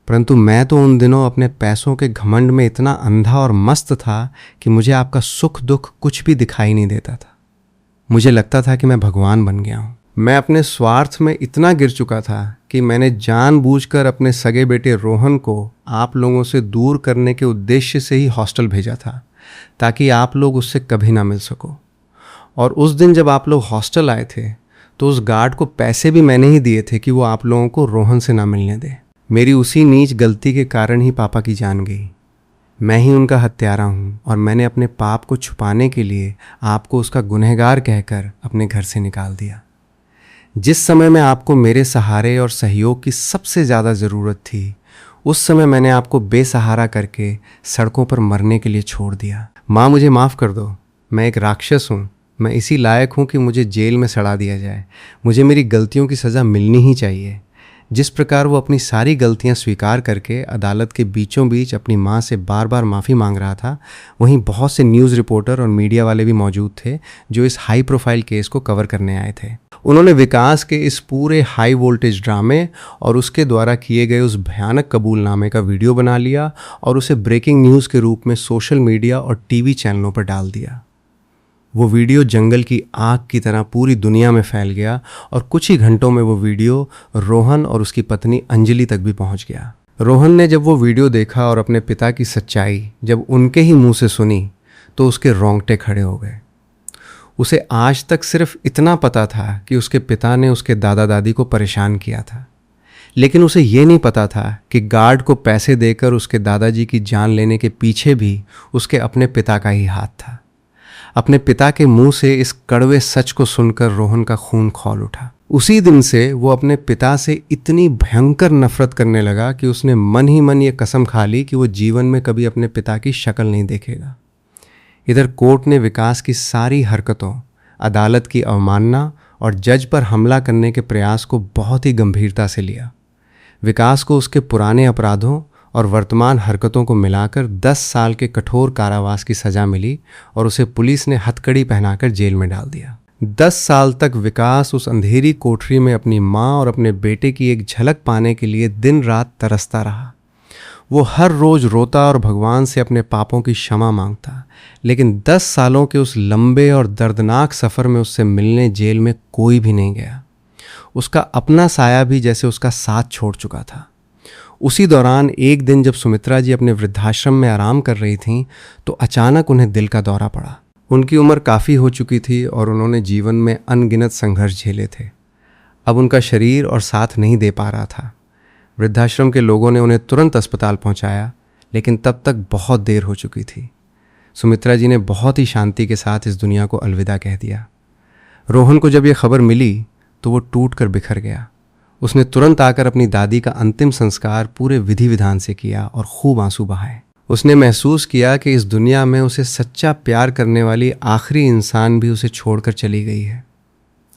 परंतु मैं तो उन दिनों अपने पैसों के घमंड में इतना अंधा और मस्त था कि मुझे आपका सुख दुख कुछ भी दिखाई नहीं देता था। मुझे लगता था कि मैं भगवान बन गया हूँ। मैं अपने स्वार्थ में इतना गिर चुका था कि मैंने जानबूझकर अपने सगे बेटे रोहन को आप लोगों से दूर करने के उद्देश्य से ही हॉस्टल भेजा था, ताकि आप लोग उससे कभी ना मिल सको। और उस दिन जब आप लोग हॉस्टल आए थे तो उस गार्ड को पैसे भी मैंने ही दिए थे कि वो आप लोगों को रोहन से ना मिलने दे। मेरी उसी नीच गलती के कारण ही पापा की जान गई। मैं ही उनका हत्यारा हूँ और मैंने अपने पाप को छुपाने के लिए आपको उसका गुनहगार कहकर अपने घर से निकाल दिया। जिस समय में आपको मेरे सहारे और सहयोग की सबसे ज़्यादा ज़रूरत थी, उस समय मैंने आपको बेसहारा करके सड़कों पर मरने के लिए छोड़ दिया। माँ, मुझे माफ़ कर दो। मैं एक राक्षस हूँ। मैं इसी लायक हूँ कि मुझे जेल में सड़ा दिया जाए। मुझे मेरी गलतियों की सज़ा मिलनी ही चाहिए। जिस प्रकार वो अपनी सारी गलतियां स्वीकार करके अदालत के बीचों बीच अपनी मां से बार बार माफ़ी मांग रहा था, वहीं बहुत से न्यूज़ रिपोर्टर और मीडिया वाले भी मौजूद थे जो इस हाई प्रोफाइल केस को कवर करने आए थे। उन्होंने विकास के इस पूरे हाई वोल्टेज ड्रामे और उसके द्वारा किए गए उस भयानक कबूलनामे का वीडियो बना लिया और उसे ब्रेकिंग न्यूज़ के रूप में सोशल मीडिया और टीवी चैनलों पर डाल दिया। वो वीडियो जंगल की आग की तरह पूरी दुनिया में फैल गया और कुछ ही घंटों में वो वीडियो रोहन और उसकी पत्नी अंजलि तक भी पहुंच गया। रोहन ने जब वो वीडियो देखा और अपने पिता की सच्चाई जब उनके ही मुंह से सुनी तो उसके रोंगटे खड़े हो गए। उसे आज तक सिर्फ इतना पता था कि उसके पिता ने उसके दादा दादी को परेशान किया था, लेकिन उसे ये नहीं पता था कि गार्ड को पैसे देकर उसके दादाजी की जान लेने के पीछे भी उसके अपने पिता का ही हाथ था। अपने पिता के मुंह से इस कड़वे सच को सुनकर रोहन का खून खौल उठा। उसी दिन से वो अपने पिता से इतनी भयंकर नफरत करने लगा कि उसने मन ही मन ये कसम खा ली कि वो जीवन में कभी अपने पिता की शक्ल नहीं देखेगा। इधर कोर्ट ने विकास की सारी हरकतों, अदालत की अवमानना और जज पर हमला करने के प्रयास को बहुत ही गंभीरता से लिया। विकास को उसके पुराने अपराधों और वर्तमान हरकतों को मिलाकर 10 साल के कठोर कारावास की सज़ा मिली और उसे पुलिस ने हथकड़ी पहनाकर जेल में डाल दिया। 10 साल तक विकास उस अंधेरी कोठरी में अपनी माँ और अपने बेटे की एक झलक पाने के लिए दिन रात तरसता रहा। वो हर रोज़ रोता और भगवान से अपने पापों की क्षमा मांगता, लेकिन 10 सालों के उस लंबे और दर्दनाक सफ़र में उससे मिलने जेल में कोई भी नहीं गया। उसका अपना साया भी जैसे उसका साथ छोड़ चुका था। उसी दौरान एक दिन जब सुमित्रा जी अपने वृद्धाश्रम में आराम कर रही थीं, तो अचानक उन्हें दिल का दौरा पड़ा। उनकी उम्र काफ़ी हो चुकी थी और उन्होंने जीवन में अनगिनत संघर्ष झेले थे। अब उनका शरीर और साथ नहीं दे पा रहा था। वृद्धाश्रम के लोगों ने उन्हें तुरंत अस्पताल पहुंचाया, लेकिन तब तक बहुत देर हो चुकी थी। सुमित्रा जी ने बहुत ही शांति के साथ इस दुनिया को अलविदा कह दिया। रोहन को जब ये खबर मिली तो वो टूट कर बिखर गया। उसने तुरंत आकर अपनी दादी का अंतिम संस्कार पूरे विधि विधान से किया और खूब आंसू बहाए। उसने महसूस किया कि इस दुनिया में उसे सच्चा प्यार करने वाली आखिरी इंसान भी उसे छोड़कर चली गई है।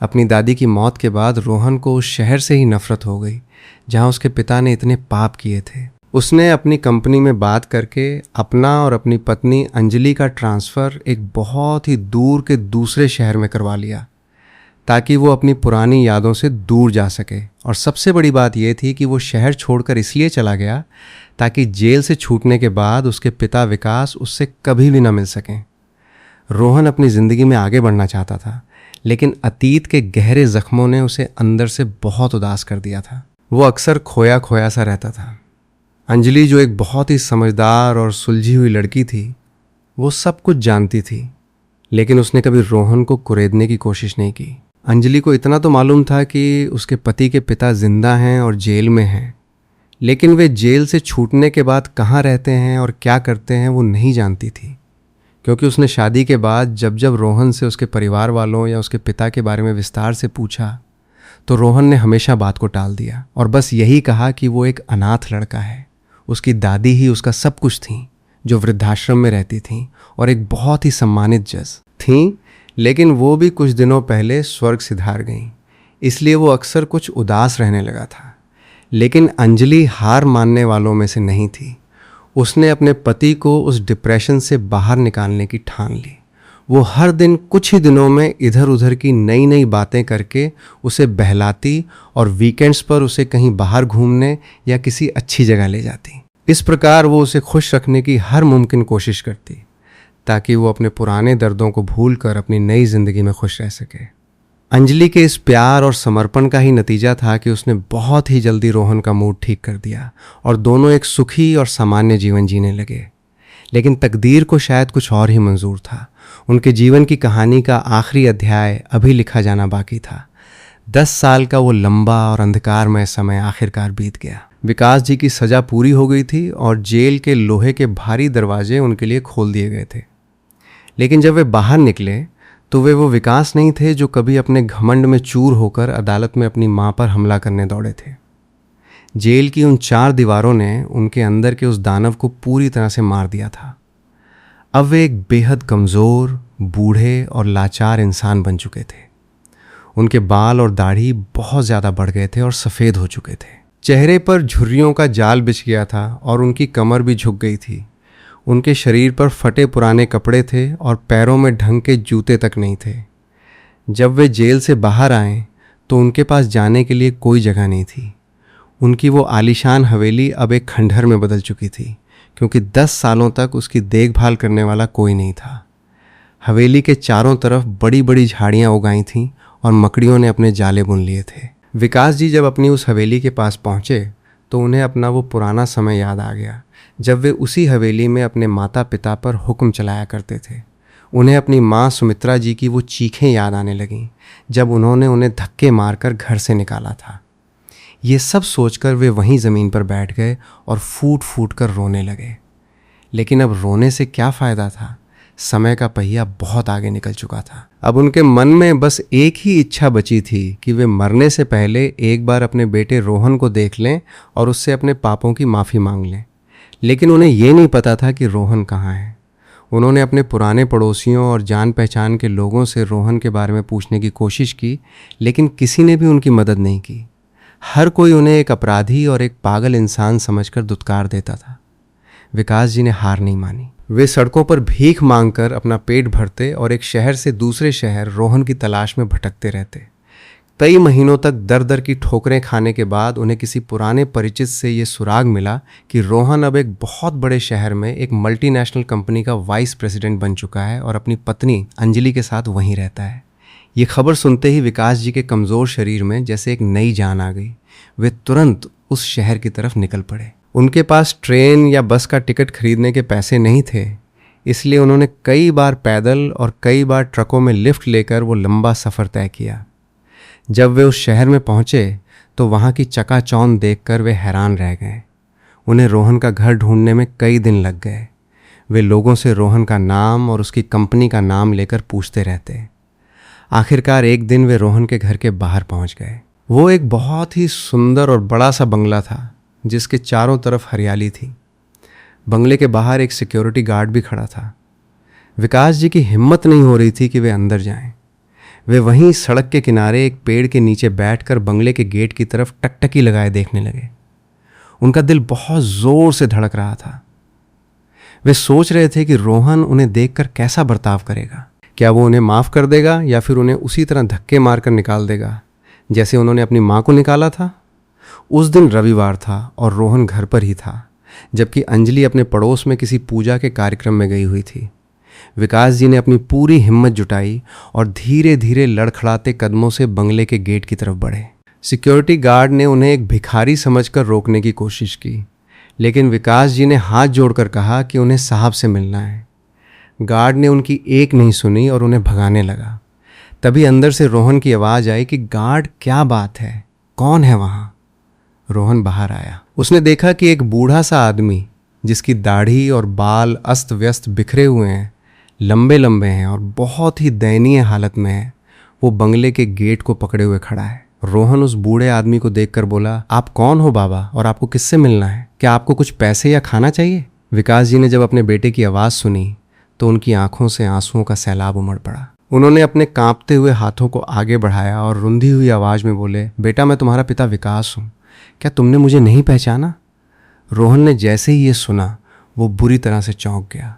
अपनी दादी की मौत के बाद रोहन को उस शहर से ही नफरत हो गई जहां उसके पिता ने इतने पाप किए थे। उसने अपनी कंपनी में बात करके अपना और अपनी पत्नी अंजलि का ट्रांसफ़र एक बहुत ही दूर के दूसरे शहर में करवा लिया, ताकि वो अपनी पुरानी यादों से दूर जा सके। और सबसे बड़ी बात यह थी कि वो शहर छोड़कर इसलिए चला गया ताकि जेल से छूटने के बाद उसके पिता विकास उससे कभी भी न मिल सकें। रोहन अपनी ज़िंदगी में आगे बढ़ना चाहता था, लेकिन अतीत के गहरे जख्मों ने उसे अंदर से बहुत उदास कर दिया था। वो अक्सर खोया खोया सा रहता था। अंजलि, जो एक बहुत ही समझदार और सुलझी हुई लड़की थी, वो सब कुछ जानती थी, लेकिन उसने कभी रोहन को कुरेदने की कोशिश नहीं की। अंजलि को इतना तो मालूम था कि उसके पति के पिता जिंदा हैं और जेल में हैं, लेकिन वे जेल से छूटने के बाद कहाँ रहते हैं और क्या करते हैं वो नहीं जानती थी, क्योंकि उसने शादी के बाद जब जब रोहन से उसके परिवार वालों या उसके पिता के बारे में विस्तार से पूछा तो रोहन ने हमेशा बात को टाल दिया और बस यही कहा कि वो एक अनाथ लड़का है। उसकी दादी ही उसका सब कुछ थी, जो वृद्धाश्रम में रहती थीं और एक बहुत ही सम्मानित जज थीं, लेकिन वो भी कुछ दिनों पहले स्वर्ग सिधार गईं, इसलिए वो अक्सर कुछ उदास रहने लगा था। लेकिन अंजलि हार मानने वालों में से नहीं थी। उसने अपने पति को उस डिप्रेशन से बाहर निकालने की ठान ली। वो हर दिन कुछ ही दिनों में इधर उधर की नई नई बातें करके उसे बहलाती और वीकेंड्स पर उसे कहीं बाहर घूमने या किसी अच्छी जगह ले जाती। इस प्रकार वो उसे खुश रखने की हर मुमकिन कोशिश करती, ताकि वो अपने पुराने दर्दों को भूलकर अपनी नई जिंदगी में खुश रह सके। अंजलि के इस प्यार और समर्पण का ही नतीजा था कि उसने बहुत ही जल्दी रोहन का मूड ठीक कर दिया और दोनों एक सुखी और सामान्य जीवन जीने लगे। लेकिन तकदीर को शायद कुछ और ही मंजूर था। उनके जीवन की कहानी का आखिरी अध्याय अभी लिखा जाना बाकी था। 10 साल का वो लंबा और अंधकारमय समय आखिरकार बीत गया। विकास जी की सज़ा पूरी हो गई थी और जेल के लोहे के भारी दरवाजे उनके लिए खोल दिए गए थे। लेकिन जब वे बाहर निकले तो वे वो विकास नहीं थे जो कभी अपने घमंड में चूर होकर अदालत में अपनी मां पर हमला करने दौड़े थे। जेल की उन 4 दीवारों ने उनके अंदर के उस दानव को पूरी तरह से मार दिया था। अब वे एक बेहद कमज़ोर, बूढ़े और लाचार इंसान बन चुके थे। उनके बाल और दाढ़ी बहुत ज़्यादा बढ़ गए थे और सफ़ेद हो चुके थे। चेहरे पर झुर्रियों का जाल बिछ गया था और उनकी कमर भी झुक गई थी। उनके शरीर पर फटे पुराने कपड़े थे और पैरों में ढंग के जूते तक नहीं थे। जब वे जेल से बाहर आए तो उनके पास जाने के लिए कोई जगह नहीं थी। उनकी वो आलीशान हवेली अब एक खंडहर में बदल चुकी थी, क्योंकि 10 सालों तक उसकी देखभाल करने वाला कोई नहीं था। हवेली के चारों तरफ बड़ी बड़ी झाड़ियाँ उगाई थीं और मकड़ियों ने अपने जाले बुन लिए थे। विकास जी जब अपनी उस हवेली के पास पहुँचे तो उन्हें अपना वो पुराना समय याद आ गया, जब वे उसी हवेली में अपने माता पिता पर हुक्म चलाया करते थे। उन्हें अपनी माँ सुमित्रा जी की वो चीखें याद आने लगीं जब उन्होंने उन्हें धक्के मारकर घर से निकाला था। ये सब सोचकर वे वहीं ज़मीन पर बैठ गए और फूट फूट कर रोने लगे। लेकिन अब रोने से क्या फ़ायदा था? समय का पहिया बहुत आगे निकल चुका था। अब उनके मन में बस एक ही इच्छा बची थी कि वे मरने से पहले एक बार अपने बेटे रोहन को देख लें और उससे अपने पापों की माफ़ी मांग लें। लेकिन उन्हें ये नहीं पता था कि रोहन कहाँ है। उन्होंने अपने पुराने पड़ोसियों और जान पहचान के लोगों से रोहन के बारे में पूछने की कोशिश की, लेकिन किसी ने भी उनकी मदद नहीं की। हर कोई उन्हें एक अपराधी और एक पागल इंसान समझकर दुत्कार देता था। विकास जी ने हार नहीं मानी। वे सड़कों पर भीख मांगकर अपना पेट भरते और एक शहर से दूसरे शहर रोहन की तलाश में भटकते रहते। कई महीनों तक दर दर की ठोकरें खाने के बाद उन्हें किसी पुराने परिचित से ये सुराग मिला कि रोहन अब एक बहुत बड़े शहर में एक मल्टीनेशनल कंपनी का वाइस प्रेसिडेंट बन चुका है और अपनी पत्नी अंजलि के साथ वहीं रहता है। ये खबर सुनते ही विकास जी के कमज़ोर शरीर में जैसे एक नई जान आ गई। वे तुरंत उस शहर की तरफ निकल पड़े। उनके पास ट्रेन या बस का टिकट खरीदने के पैसे नहीं थे, इसलिए उन्होंने कई बार पैदल और कई बार ट्रकों में लिफ्ट लेकर वो लंबा सफ़र तय किया। जब वे उस शहर में पहुंचे तो वहां की चकाचौंध देखकर वे हैरान रह गए। उन्हें रोहन का घर ढूंढने में कई दिन लग गए। वे लोगों से रोहन का नाम और उसकी कंपनी का नाम लेकर पूछते रहते। आखिरकार एक दिन वे रोहन के घर के बाहर पहुंच गए। वो एक बहुत ही सुंदर और बड़ा सा बंगला था जिसके चारों तरफ हरियाली थी। बंगले के बाहर एक सिक्योरिटी गार्ड भी खड़ा था। विकास जी की हिम्मत नहीं हो रही थी कि वे अंदर जाएं। वे वहीं सड़क के किनारे एक पेड़ के नीचे बैठकर बंगले के गेट की तरफ टकटकी लगाए देखने लगे। उनका दिल बहुत जोर से धड़क रहा था। वे सोच रहे थे कि रोहन उन्हें देखकर कैसा बर्ताव करेगा। क्या वो उन्हें माफ़ कर देगा या फिर उन्हें उसी तरह धक्के मारकर निकाल देगा जैसे उन्होंने अपनी माँ को निकाला था। उस दिन रविवार था और रोहन घर पर ही था, जबकि अंजलि अपने पड़ोस में किसी पूजा के कार्यक्रम में गई हुई थी। विकास जी ने अपनी पूरी हिम्मत जुटाई और धीरे धीरे लड़खड़ाते कदमों से बंगले के गेट की तरफ बढ़े। सिक्योरिटी गार्ड ने उन्हें एक भिखारी समझकर रोकने की कोशिश की, लेकिन विकास जी ने हाथ जोड़कर कहा कि उन्हें साहब से मिलना है। गार्ड ने उनकी एक नहीं सुनी और उन्हें भगाने लगा। तभी अंदर से रोहन की आवाज़ आई कि गार्ड, क्या बात है, कौन है वहाँ? रोहन बाहर आया। उसने देखा कि एक बूढ़ा सा आदमी जिसकी दाढ़ी और बाल अस्त व्यस्त बिखरे हुए हैं, लंबे लंबे हैं और बहुत ही दयनीय हालत में है, वो बंगले के गेट को पकड़े हुए खड़ा है। रोहन उस बूढ़े आदमी को देखकर बोला, आप कौन हो बाबा और आपको किससे मिलना है? क्या आपको कुछ पैसे या खाना चाहिए? विकास जी ने जब अपने बेटे की आवाज़ सुनी तो उनकी आंखों से आंसुओं का सैलाब उमड़ पड़ा। उन्होंने अपने कांपते हुए हाथों को आगे बढ़ाया और रुंधी हुई आवाज़ में बोले, बेटा, मैं तुम्हारा पिता विकास हूँ। क्या तुमने मुझे नहीं पहचाना? रोहन ने जैसे ही ये सुना वो बुरी तरह से चौंक गया।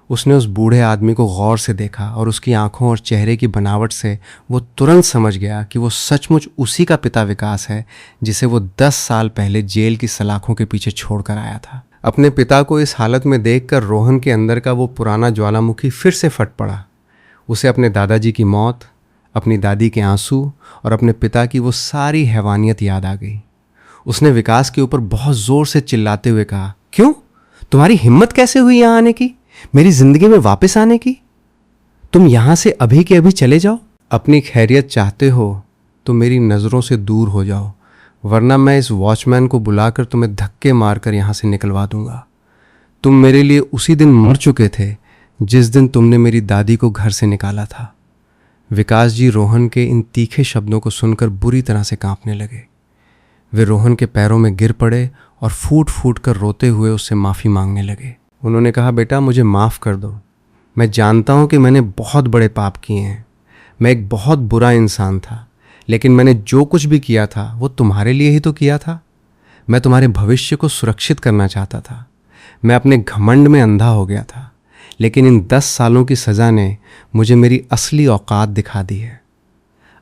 उसने उस बूढ़े आदमी को गौर से देखा और उसकी आंखों और चेहरे की बनावट से वो तुरंत समझ गया कि वो सचमुच उसी का पिता विकास है जिसे वो 10 साल पहले जेल की सलाखों के पीछे छोड़कर आया था। अपने पिता को इस हालत में देखकर रोहन के अंदर का वो पुराना ज्वालामुखी फिर से फट पड़ा। उसे अपने दादाजी की मौत, अपनी दादी के आंसू और अपने पिता की वो सारी हैवानियत याद आ गई। उसने विकास के ऊपर बहुत ज़ोर से चिल्लाते हुए कहा, क्यों? तुम्हारी हिम्मत कैसे हुई यहाँ आने की, मेरी ज़िंदगी में वापस आने की? तुम यहाँ से अभी के अभी चले जाओ। अपनी खैरियत चाहते हो तो मेरी नज़रों से दूर हो जाओ, वरना मैं इस वॉचमैन को बुलाकर तुम्हें धक्के मारकर यहाँ से निकलवा दूंगा। तुम मेरे लिए उसी दिन मर चुके थे जिस दिन तुमने मेरी दादी को घर से निकाला था। विकास जी रोहन के इन तीखे शब्दों को सुनकर बुरी तरह से कांपने लगे। वे रोहन के पैरों में गिर पड़े और फूट फूट कर रोते हुए उससे माफ़ी मांगने लगे। उन्होंने कहा, बेटा मुझे माफ़ कर दो। मैं जानता हूँ कि मैंने बहुत बड़े पाप किए हैं। मैं एक बहुत बुरा इंसान था, लेकिन मैंने जो कुछ भी किया था वो तुम्हारे लिए ही तो किया था। मैं तुम्हारे भविष्य को सुरक्षित करना चाहता था। मैं अपने घमंड में अंधा हो गया था, लेकिन इन 10 सालों की सज़ा ने मुझे मेरी असली औकात दिखा दी है।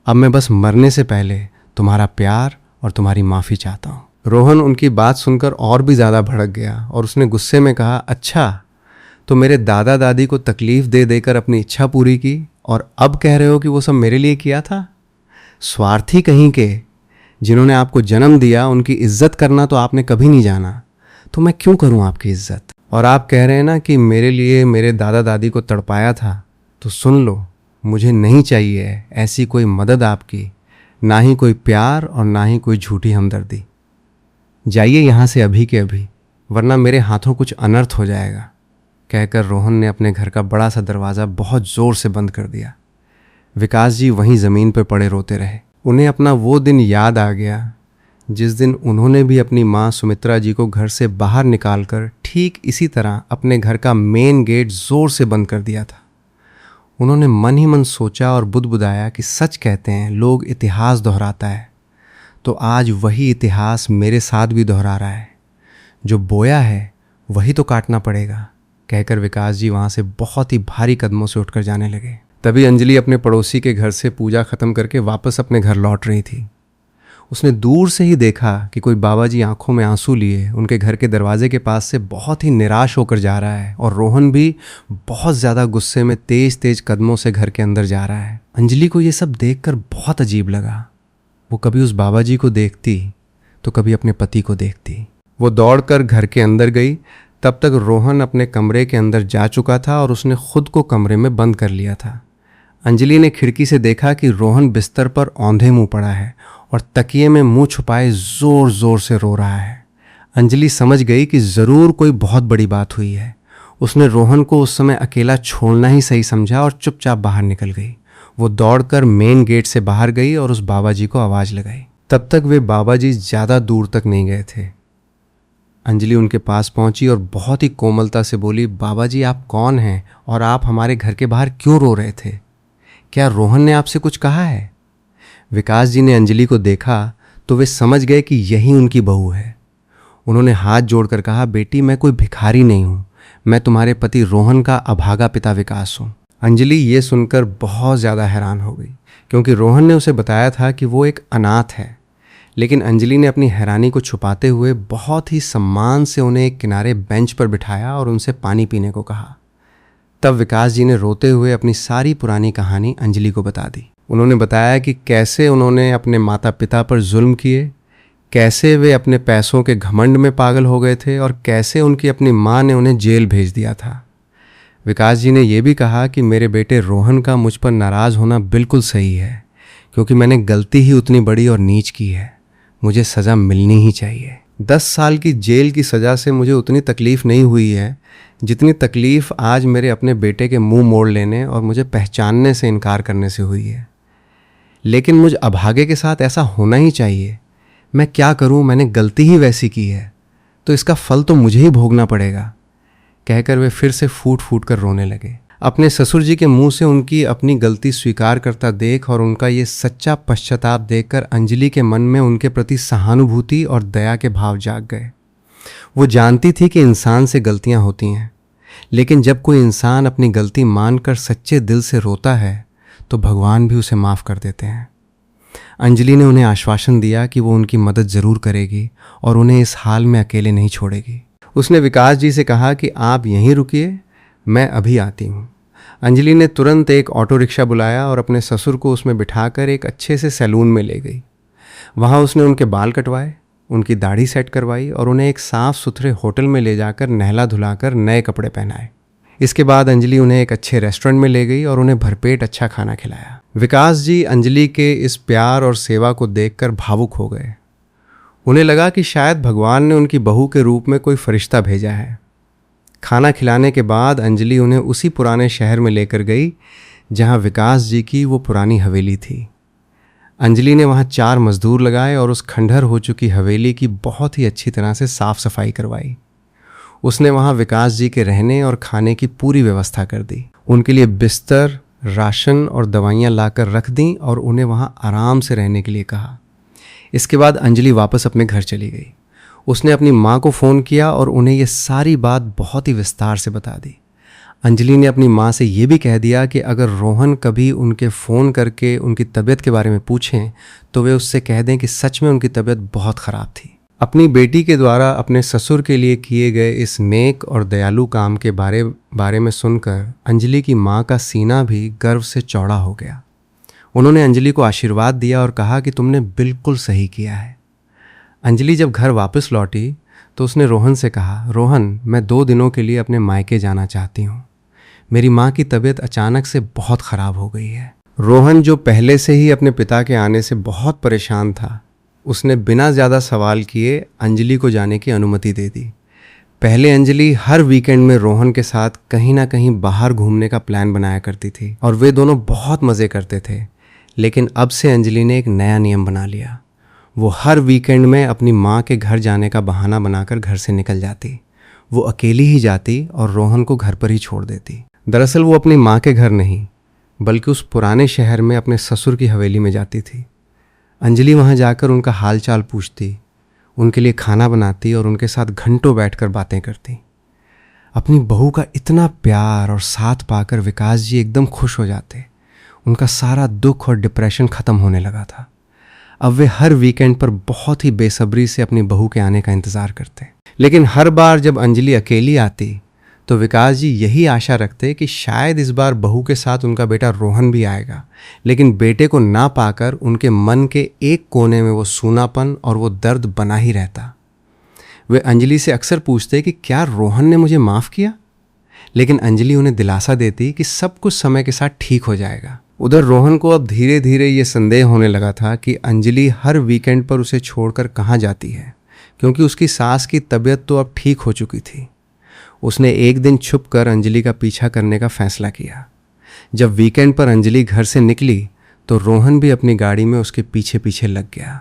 अब मैं बस मरने से पहले तुम्हारा प्यार और तुम्हारी माफ़ी चाहता हूँ। रोहन उनकी बात सुनकर और भी ज़्यादा भड़क गया और उसने गुस्से में कहा, अच्छा तो मेरे दादा दादी को तकलीफ़ दे देकर अपनी इच्छा पूरी की और अब कह रहे हो कि वो सब मेरे लिए किया था? स्वार्थी कहीं के, जिन्होंने आपको जन्म दिया उनकी इज्जत करना तो आपने कभी नहीं जाना, तो मैं क्यों करूं आपकी इज्जत? और आप कह रहे हैं ना कि मेरे लिए मेरे दादा दादी को तड़पाया था, तो सुन लो, मुझे नहीं चाहिए ऐसी कोई मदद आपकी, ना ही कोई प्यार और ना ही कोई झूठी हमदर्दी। जाइए यहाँ से अभी के अभी, वरना मेरे हाथों कुछ अनर्थ हो जाएगा। कहकर रोहन ने अपने घर का बड़ा सा दरवाज़ा बहुत ज़ोर से बंद कर दिया। विकास जी वहीं ज़मीन पर पड़े रोते रहे। उन्हें अपना वो दिन याद आ गया जिस दिन उन्होंने भी अपनी माँ सुमित्रा जी को घर से बाहर निकालकर ठीक इसी तरह अपने घर का मेन गेट ज़ोर से बंद कर दिया था। उन्होंने मन ही मन सोचा और बुदबुदाया कि सच कहते हैं लोग इतिहास दोहराता है, तो आज वही इतिहास मेरे साथ भी दोहरा रहा है। जो बोया है वही तो काटना पड़ेगा। कहकर विकास जी वहाँ से बहुत ही भारी कदमों से उठकर जाने लगे। तभी अंजलि अपने पड़ोसी के घर से पूजा ख़त्म करके वापस अपने घर लौट रही थी। उसने दूर से ही देखा कि कोई बाबा जी आंखों में आंसू लिए उनके घर के दरवाजे के पास से बहुत ही निराश होकर जा रहा है, और रोहन भी बहुत ज़्यादा गुस्से में तेज तेज कदमों से घर के अंदर जा रहा है। अंजलि को ये सब देखकर बहुत अजीब लगा। वो कभी उस बाबा जी को देखती तो कभी अपने पति को देखती। वो दौड़कर घर के अंदर गई। तब तक रोहन अपने कमरे के अंदर जा चुका था और उसने खुद को कमरे में बंद कर लिया था। अंजलि ने खिड़की से देखा कि रोहन बिस्तर पर औंधे मुंह पड़ा है और तकिए में मुंह छुपाए ज़ोर ज़ोर से रो रहा है। अंजलि समझ गई कि ज़रूर कोई बहुत बड़ी बात हुई है। उसने रोहन को उस समय अकेला छोड़ना ही सही समझा और चुपचाप बाहर निकल गई। वो दौड़कर मेन गेट से बाहर गई और उस बाबा जी को आवाज़ लगाई। तब तक वे बाबा जी ज़्यादा दूर तक नहीं गए थे। अंजलि उनके पास पहुंची और बहुत ही कोमलता से बोली, बाबा जी आप कौन हैं और आप हमारे घर के बाहर क्यों रो रहे थे? क्या रोहन ने आपसे कुछ कहा है? विकास जी ने अंजलि को देखा तो वे समझ गए कि यही उनकी बहू है। उन्होंने हाथ जोड़कर कहा, बेटी मैं कोई भिखारी नहीं हूँ, मैं तुम्हारे पति रोहन का अभागा पिता विकास हूँ। अंजलि ये सुनकर बहुत ज़्यादा हैरान हो गई, क्योंकि रोहन ने उसे बताया था कि वो एक अनाथ है। लेकिन अंजलि ने अपनी हैरानी को छुपाते हुए बहुत ही सम्मान से उन्हें एक किनारे बेंच पर बिठाया और उनसे पानी पीने को कहा। तब विकास जी ने रोते हुए अपनी सारी पुरानी कहानी अंजलि को बता दी। उन्होंने बताया कि कैसे उन्होंने अपने माता पिता पर जुल्म किए, कैसे वे अपने पैसों के घमंड में पागल हो गए थे और कैसे उनकी अपनी माँ ने उन्हें जेल भेज दिया था। विकास जी ने यह भी कहा कि मेरे बेटे रोहन का मुझ पर नाराज़ होना बिल्कुल सही है, क्योंकि मैंने गलती ही उतनी बड़ी और नीच की है। मुझे सज़ा मिलनी ही चाहिए। 10 साल की जेल की सज़ा से मुझे उतनी तकलीफ़ नहीं हुई है जितनी तकलीफ़ आज मेरे अपने बेटे के मुंह मोड़ लेने और मुझे पहचानने से इनकार करने से हुई है। लेकिन मुझ अभागे के साथ ऐसा होना ही चाहिए। मैं क्या करूं, मैंने गलती ही वैसी की है, तो इसका फल तो मुझे ही भोगना पड़ेगा। कहकर वे फिर से फूट फूट कर रोने लगे। अपने ससुर जी के मुंह से उनकी अपनी गलती स्वीकार करता देख और उनका ये सच्चा पश्चाताप देखकर अंजलि के मन में उनके प्रति सहानुभूति और दया के भाव जाग गए। वो जानती थी कि इंसान से गलतियां होती हैं, लेकिन जब कोई इंसान अपनी गलती मानकर सच्चे दिल से रोता है तो भगवान भी उसे माफ़ कर देते हैं। अंजलि ने उन्हें आश्वासन दिया कि वो उनकी मदद ज़रूर करेगी और उन्हें इस हाल में अकेले नहीं छोड़ेगी। उसने विकास जी से कहा कि आप यहीं रुकिए, मैं अभी आती हूँ। अंजलि ने तुरंत एक ऑटो रिक्शा बुलाया और अपने ससुर को उसमें बिठाकर एक अच्छे से सैलून में ले गई। वहाँ उसने उनके बाल कटवाए, उनकी दाढ़ी सेट करवाई और उन्हें एक साफ़ सुथरे होटल में ले जाकर नहला धुलाकर नए कपड़े पहनाए। इसके बाद अंजलि उन्हें एक अच्छे रेस्टोरेंट में ले गई और उन्हें भरपेट अच्छा खाना खिलाया। विकास जी अंजलि के इस प्यार और सेवा को देखकर भावुक हो गए। उन्हें लगा कि शायद भगवान ने उनकी बहू के रूप में कोई फरिश्ता भेजा है। खाना खिलाने के बाद अंजलि उन्हें उसी पुराने शहर में लेकर गई जहां विकास जी की वो पुरानी हवेली थी। अंजलि ने वहां 4 मजदूर लगाए और उस खंडहर हो चुकी हवेली की बहुत ही अच्छी तरह से साफ सफाई करवाई। उसने वहां विकास जी के रहने और खाने की पूरी व्यवस्था कर दी। उनके लिए बिस्तर, राशन और दवाइयाँ लाकर रख दी और उन्हें वहां आराम से रहने के लिए कहा। इसके बाद अंजलि वापस अपने घर चली गई। उसने अपनी माँ को फ़ोन किया और उन्हें ये सारी बात बहुत ही विस्तार से बता दी। अंजलि ने अपनी माँ से ये भी कह दिया कि अगर रोहन कभी उनके फ़ोन करके उनकी तबीयत के बारे में पूछें तो वे उससे कह दें कि सच में उनकी तबीयत बहुत ख़राब थी। अपनी बेटी के द्वारा अपने ससुर के लिए किए गए इस नेक और दयालु काम के बारे में सुनकर अंजलि की माँ का सीना भी गर्व से चौड़ा हो गया। उन्होंने अंजलि को आशीर्वाद दिया और कहा कि तुमने बिल्कुल सही किया है। अंजलि जब घर वापस लौटी तो उसने रोहन से कहा, रोहन, मैं 2 दिनों के लिए अपने मायके जाना चाहती हूँ। मेरी माँ की तबीयत अचानक से बहुत ख़राब हो गई है। रोहन, जो पहले से ही अपने पिता के आने से बहुत परेशान था, उसने बिना ज़्यादा सवाल किए अंजलि को जाने की अनुमति दे दी। पहले अंजलि हर वीकेंड में रोहन के साथ कहीं ना कहीं बाहर घूमने का प्लान बनाया करती थी और वे दोनों बहुत मज़े करते थे। लेकिन अब से अंजलि ने एक नया नियम बना लिया। वो हर वीकेंड में अपनी माँ के घर जाने का बहाना बनाकर घर से निकल जाती। वो अकेली ही जाती और रोहन को घर पर ही छोड़ देती। दरअसल वो अपनी माँ के घर नहीं बल्कि उस पुराने शहर में अपने ससुर की हवेली में जाती थी। अंजलि वहाँ जाकर उनका हाल चाल पूछती, उनके लिए खाना बनाती और उनके साथ घंटों बैठकर बातें करती। अपनी बहू का इतना प्यार और साथ पाकर विकास जी एकदम खुश हो जाते। उनका सारा दुख और डिप्रेशन ख़त्म होने लगा था। अब वे हर वीकेंड पर बहुत ही बेसब्री से अपनी बहू के आने का इंतज़ार करते। लेकिन हर बार जब अंजलि अकेली आती तो विकास जी यही आशा रखते कि शायद इस बार बहू के साथ उनका बेटा रोहन भी आएगा। लेकिन बेटे को ना पाकर उनके मन के एक कोने में वो सूनापन और वो दर्द बना ही रहता। वे अंजलि से अक्सर पूछते कि क्या रोहन ने मुझे माफ़ किया, लेकिन अंजलि उन्हें दिलासा देती कि सब कुछ समय के साथ ठीक हो जाएगा। उधर रोहन को अब धीरे धीरे ये संदेह होने लगा था कि अंजलि हर वीकेंड पर उसे छोड़कर कहाँ जाती है, क्योंकि उसकी सास की तबीयत तो अब ठीक हो चुकी थी। उसने एक दिन छुपकर अंजलि का पीछा करने का फैसला किया। जब वीकेंड पर अंजलि घर से निकली तो रोहन भी अपनी गाड़ी में उसके पीछे पीछे लग गया।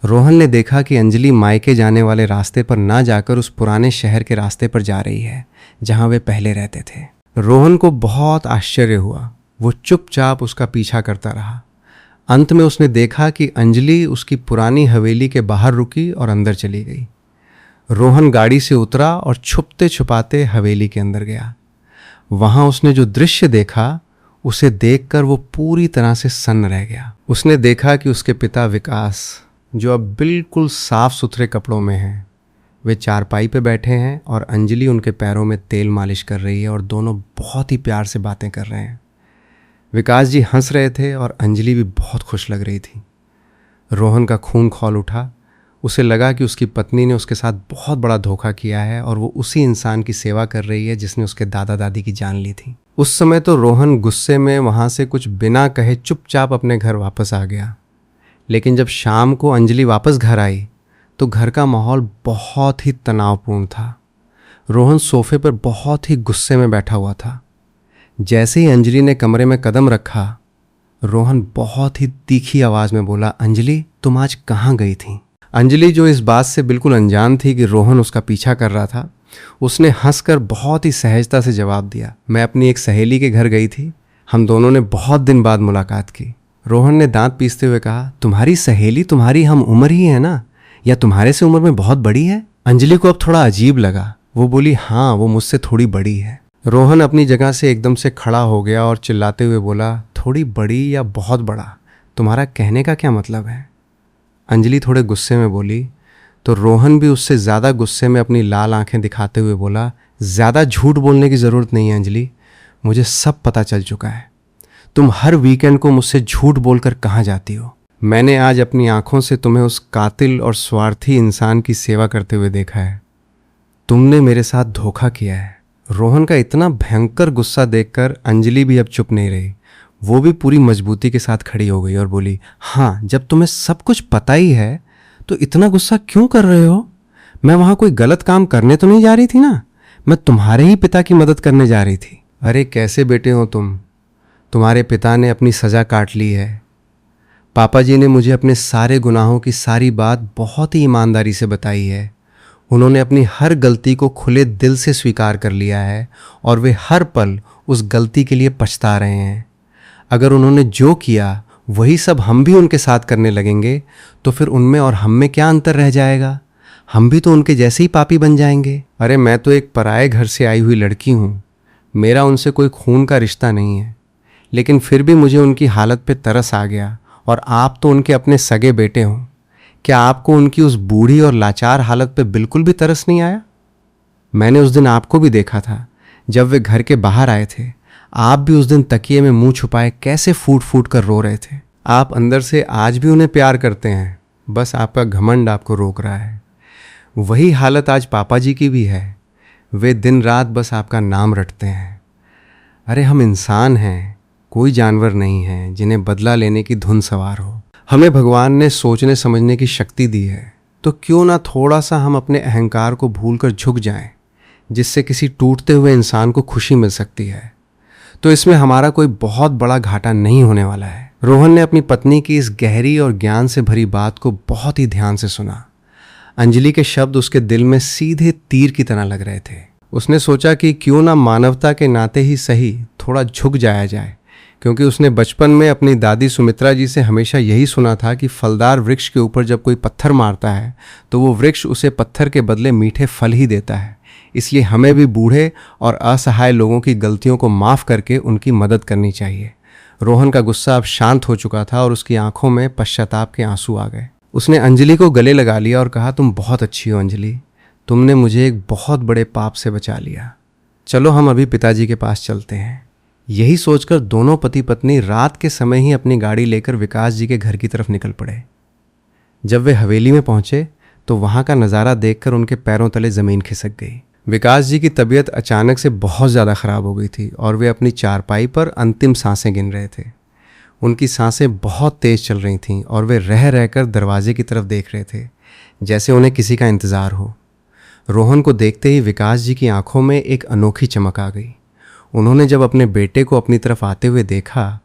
रोहन ने देखा कि अंजलि मायके जाने वाले रास्ते पर ना जाकर उस पुराने शहर के रास्ते पर जा रही है जहां वे पहले रहते थे। रोहन को बहुत आश्चर्य हुआ। वो चुपचाप उसका पीछा करता रहा। अंत में उसने देखा कि अंजलि उसकी पुरानी हवेली के बाहर रुकी और अंदर चली गई। रोहन गाड़ी से उतरा और छुपते छुपाते हवेली के अंदर गया। वहां उसने जो दृश्य देखा उसे देखकर वो पूरी तरह से सन्न रह गया। उसने देखा कि उसके पिता विकास, जो अब बिल्कुल साफ सुथरे कपड़ों में हैं, वे चारपाई पे बैठे हैं और अंजलि उनके पैरों में तेल मालिश कर रही है और दोनों बहुत ही प्यार से बातें कर रहे हैं। विकास जी हंस रहे थे और अंजलि भी बहुत खुश लग रही थी। रोहन का खून खौल उठा। उसे लगा कि उसकी पत्नी ने उसके साथ बहुत बड़ा धोखा किया है और वो उसी इंसान की सेवा कर रही है जिसने उसके दादा दादी की जान ली थी। उस समय तो रोहन गुस्से में वहाँ से कुछ बिना कहे चुपचाप अपने घर वापस आ गया। लेकिन जब शाम को अंजलि वापस घर आई तो घर का माहौल बहुत ही तनावपूर्ण था। रोहन सोफे पर बहुत ही गुस्से में बैठा हुआ था। जैसे ही अंजलि ने कमरे में कदम रखा, रोहन बहुत ही तीखी आवाज़ में बोला, अंजलि, तुम आज कहाँ गई थी? अंजलि, जो इस बात से बिल्कुल अनजान थी कि रोहन उसका पीछा कर रहा था, उसने हंसकर बहुत ही सहजता से जवाब दिया, मैं अपनी एक सहेली के घर गई थी। हम दोनों ने बहुत दिन बाद मुलाकात की। रोहन ने दांत पीसते हुए कहा, तुम्हारी सहेली तुम्हारी हम उम्र ही है ना, या तुम्हारे से उम्र में बहुत बड़ी है? अंजलि को अब थोड़ा अजीब लगा। वो बोली, हाँ, वो मुझसे थोड़ी बड़ी है। रोहन अपनी जगह से एकदम से खड़ा हो गया और चिल्लाते हुए बोला, थोड़ी बड़ी या बहुत बड़ा, तुम्हारा कहने का क्या मतलब है? अंजलि थोड़े गुस्से में बोली तो रोहन भी उससे ज़्यादा गुस्से में अपनी लाल आंखें दिखाते हुए बोला, ज़्यादा झूठ बोलने की ज़रूरत नहीं है अंजलि, मुझे सब पता चल चुका है। तुम हर वीकेंड को मुझसे झूठ बोलकर कहाँ जाती हो। मैंने आज अपनी आंखों से तुम्हें उस कातिल और स्वार्थी इंसान की सेवा करते हुए देखा है। तुमने मेरे साथ धोखा किया है। रोहन का इतना भयंकर गुस्सा देखकर अंजलि भी अब चुप नहीं रही। वो भी पूरी मजबूती के साथ खड़ी हो गई और बोली, हाँ, जब तुम्हें सब कुछ पता ही है तो इतना गुस्सा क्यों कर रहे हो? मैं वहाँ कोई गलत काम करने तो नहीं जा रही थी ना। मैं तुम्हारे ही पिता की मदद करने जा रही थी। अरे कैसे बेटे हो तुम? तुम्हारे पिता ने अपनी सज़ा काट ली है। पापा जी ने मुझे अपने सारे गुनाहों की सारी बात बहुत ही ईमानदारी से बताई है। उन्होंने अपनी हर गलती को खुले दिल से स्वीकार कर लिया है और वे हर पल उस गलती के लिए पछता रहे हैं। अगर उन्होंने जो किया वही सब हम भी उनके साथ करने लगेंगे तो फिर उनमें और हम में क्या अंतर रह जाएगा? हम भी तो उनके जैसे ही पापी बन जाएंगे। अरे मैं तो एक पराए घर से आई हुई लड़की हूँ। मेरा उनसे कोई खून का रिश्ता नहीं है, लेकिन फिर भी मुझे उनकी हालत पे तरस आ गया। और आप तो उनके अपने सगे बेटे हो। क्या आपको उनकी उस बूढ़ी और लाचार हालत पे बिल्कुल भी तरस नहीं आया? मैंने उस दिन आपको भी देखा था जब वे घर के बाहर आए थे। आप भी उस दिन तकिए में मुंह छुपाए कैसे फूट फूट कर रो रहे थे। आप अंदर से आज भी उन्हें प्यार करते हैं, बस आपका घमंड आपको रोक रहा है। वही हालत आज पापा जी की भी है। वे दिन रात बस आपका नाम रटते हैं। अरे हम इंसान हैं, कोई जानवर नहीं है जिन्हें बदला लेने की धुन सवार हो। हमें भगवान ने सोचने समझने की शक्ति दी है, तो क्यों ना थोड़ा सा हम अपने अहंकार को भूलकर झुक जाएं, जिससे किसी टूटते हुए इंसान को खुशी मिल सकती है। तो इसमें हमारा कोई बहुत बड़ा घाटा नहीं होने वाला है। रोहन ने अपनी पत्नी की इस गहरी और ज्ञान से भरी बात को बहुत ही ध्यान से सुना। अंजलि के शब्द उसके दिल में सीधे तीर की तरह लग रहे थे। उसने सोचा कि क्यों ना मानवता के नाते ही सही थोड़ा झुक जाया जाए, क्योंकि उसने बचपन में अपनी दादी सुमित्रा जी से हमेशा यही सुना था कि फलदार वृक्ष के ऊपर जब कोई पत्थर मारता है तो वो वृक्ष उसे पत्थर के बदले मीठे फल ही देता है। इसलिए हमें भी बूढ़े और असहाय लोगों की गलतियों को माफ़ करके उनकी मदद करनी चाहिए। रोहन का गुस्सा अब शांत हो चुका था और उसकी आंखों में पश्चाताप के आंसू आ गए। उसने अंजलि को गले लगा लिया और कहा, तुम बहुत अच्छी हो अंजलि, तुमने मुझे एक बहुत बड़े पाप से बचा लिया। चलो हम अभी पिताजी के पास चलते हैं। यही सोचकर दोनों पति पत्नी रात के समय ही अपनी गाड़ी लेकर विकास जी के घर की तरफ निकल पड़े। जब वे हवेली में पहुंचे तो वहां का नज़ारा देखकर उनके पैरों तले ज़मीन खिसक गई। विकास जी की तबीयत अचानक से बहुत ज़्यादा ख़राब हो गई थी और वे अपनी चारपाई पर अंतिम सांसें गिन रहे थे। उनकी सांसें बहुत तेज़ चल रही थीं और वे रह रहकर दरवाजे की तरफ देख रहे थे, जैसे उन्हें किसी का इंतज़ार हो। रोहन को देखते ही विकास जी की आंखों में एक अनोखी चमक आ गई। उन्होंने जब अपने बेटे को अपनी तरफ आते हुए देखा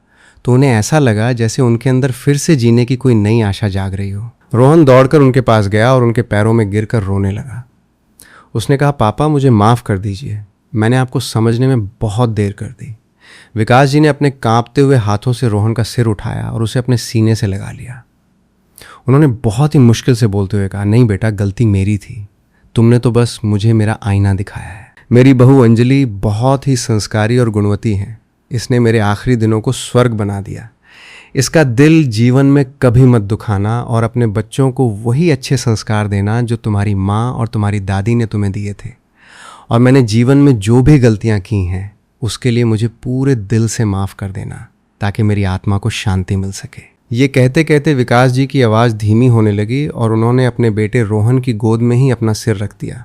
तो उन्हें ऐसा लगा जैसे उनके अंदर फिर से जीने की कोई नई आशा जाग रही हो। रोहन दौड़कर उनके पास गया और उनके पैरों में गिरकर रोने लगा। उसने कहा, पापा मुझे माफ़ कर दीजिए, मैंने आपको समझने में बहुत देर कर दी। विकास जी ने अपने कांपते हुए हाथों से रोहन का सिर उठाया और उसे अपने सीने से लगा लिया। उन्होंने बहुत ही मुश्किल से बोलते हुए कहा, नहीं बेटा, गलती मेरी थी, तुमने तो बस मुझे मेरा आईना दिखाया है। मेरी बहू अंजलि बहुत ही संस्कारी और गुणवती है। इसने मेरे आखिरी दिनों को स्वर्ग बना दिया। इसका दिल जीवन में कभी मत दुखाना और अपने बच्चों को वही अच्छे संस्कार देना जो तुम्हारी माँ और तुम्हारी दादी ने तुम्हें दिए थे। और मैंने जीवन में जो भी गलतियाँ की हैं उसके लिए मुझे पूरे दिल से माफ़ कर देना, ताकि मेरी आत्मा को शांति मिल सके। ये कहते कहते विकास जी की आवाज़ धीमी होने लगी और उन्होंने अपने बेटे रोहन की गोद में ही अपना सिर रख दिया।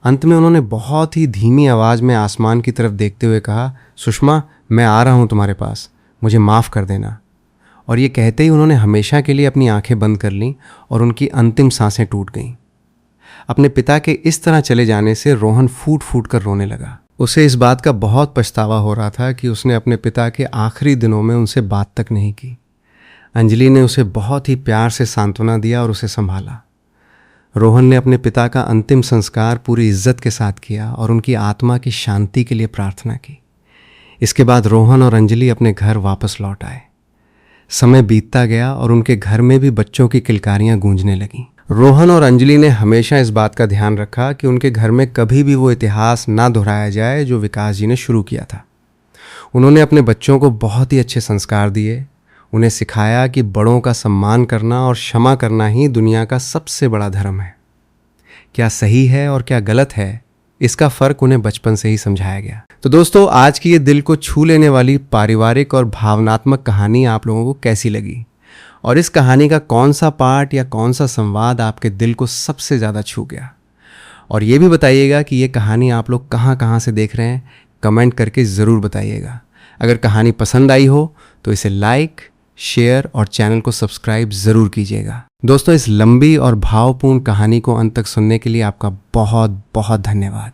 अंत में उन्होंने बहुत ही धीमी आवाज़ में आसमान की तरफ देखते हुए कहा, सुषमा, मैं आ रहा हूँ तुम्हारे पास, मुझे माफ़ कर देना। और ये कहते ही उन्होंने हमेशा के लिए अपनी आंखें बंद कर लीं और उनकी अंतिम सांसें टूट गईं। अपने पिता के इस तरह चले जाने से रोहन फूट फूट कर रोने लगा। उसे इस बात का बहुत पछतावा हो रहा था कि उसने अपने पिता के आखिरी दिनों में उनसे बात तक नहीं की। अंजलि ने उसे बहुत ही प्यार से सांत्वना दिया और उसे संभाला। रोहन ने अपने पिता का अंतिम संस्कार पूरी इज्जत के साथ किया और उनकी आत्मा की शांति के लिए प्रार्थना की। इसके बाद रोहन और अंजलि अपने घर वापस लौट आए। समय बीतता गया और उनके घर में भी बच्चों की किलकारियां गूंजने लगीं। रोहन और अंजलि ने हमेशा इस बात का ध्यान रखा कि उनके घर में कभी भी वो इतिहास ना दोहराया जाए जो विकास जी ने शुरू किया था। उन्होंने अपने बच्चों को बहुत ही अच्छे संस्कार दिए। उन्हें सिखाया कि बड़ों का सम्मान करना और क्षमा करना ही दुनिया का सबसे बड़ा धर्म है। क्या सही है और क्या गलत है, इसका फ़र्क उन्हें बचपन से ही समझाया गया। तो दोस्तों, आज की ये दिल को छू लेने वाली पारिवारिक और भावनात्मक कहानी आप लोगों को कैसी लगी, और इस कहानी का कौन सा पार्ट या कौन सा संवाद आपके दिल को सबसे ज़्यादा छू गया? और ये भी बताइएगा कि ये कहानी आप लोग कहाँ कहाँ से देख रहे हैं, कमेंट करके ज़रूर बताइएगा। अगर कहानी पसंद आई हो तो इसे लाइक, शेयर और चैनल को सब्सक्राइब ज़रूर कीजिएगा। दोस्तों, इस लंबी और भावपूर्ण कहानी को अंत तक सुनने के लिए आपका बहुत बहुत धन्यवाद।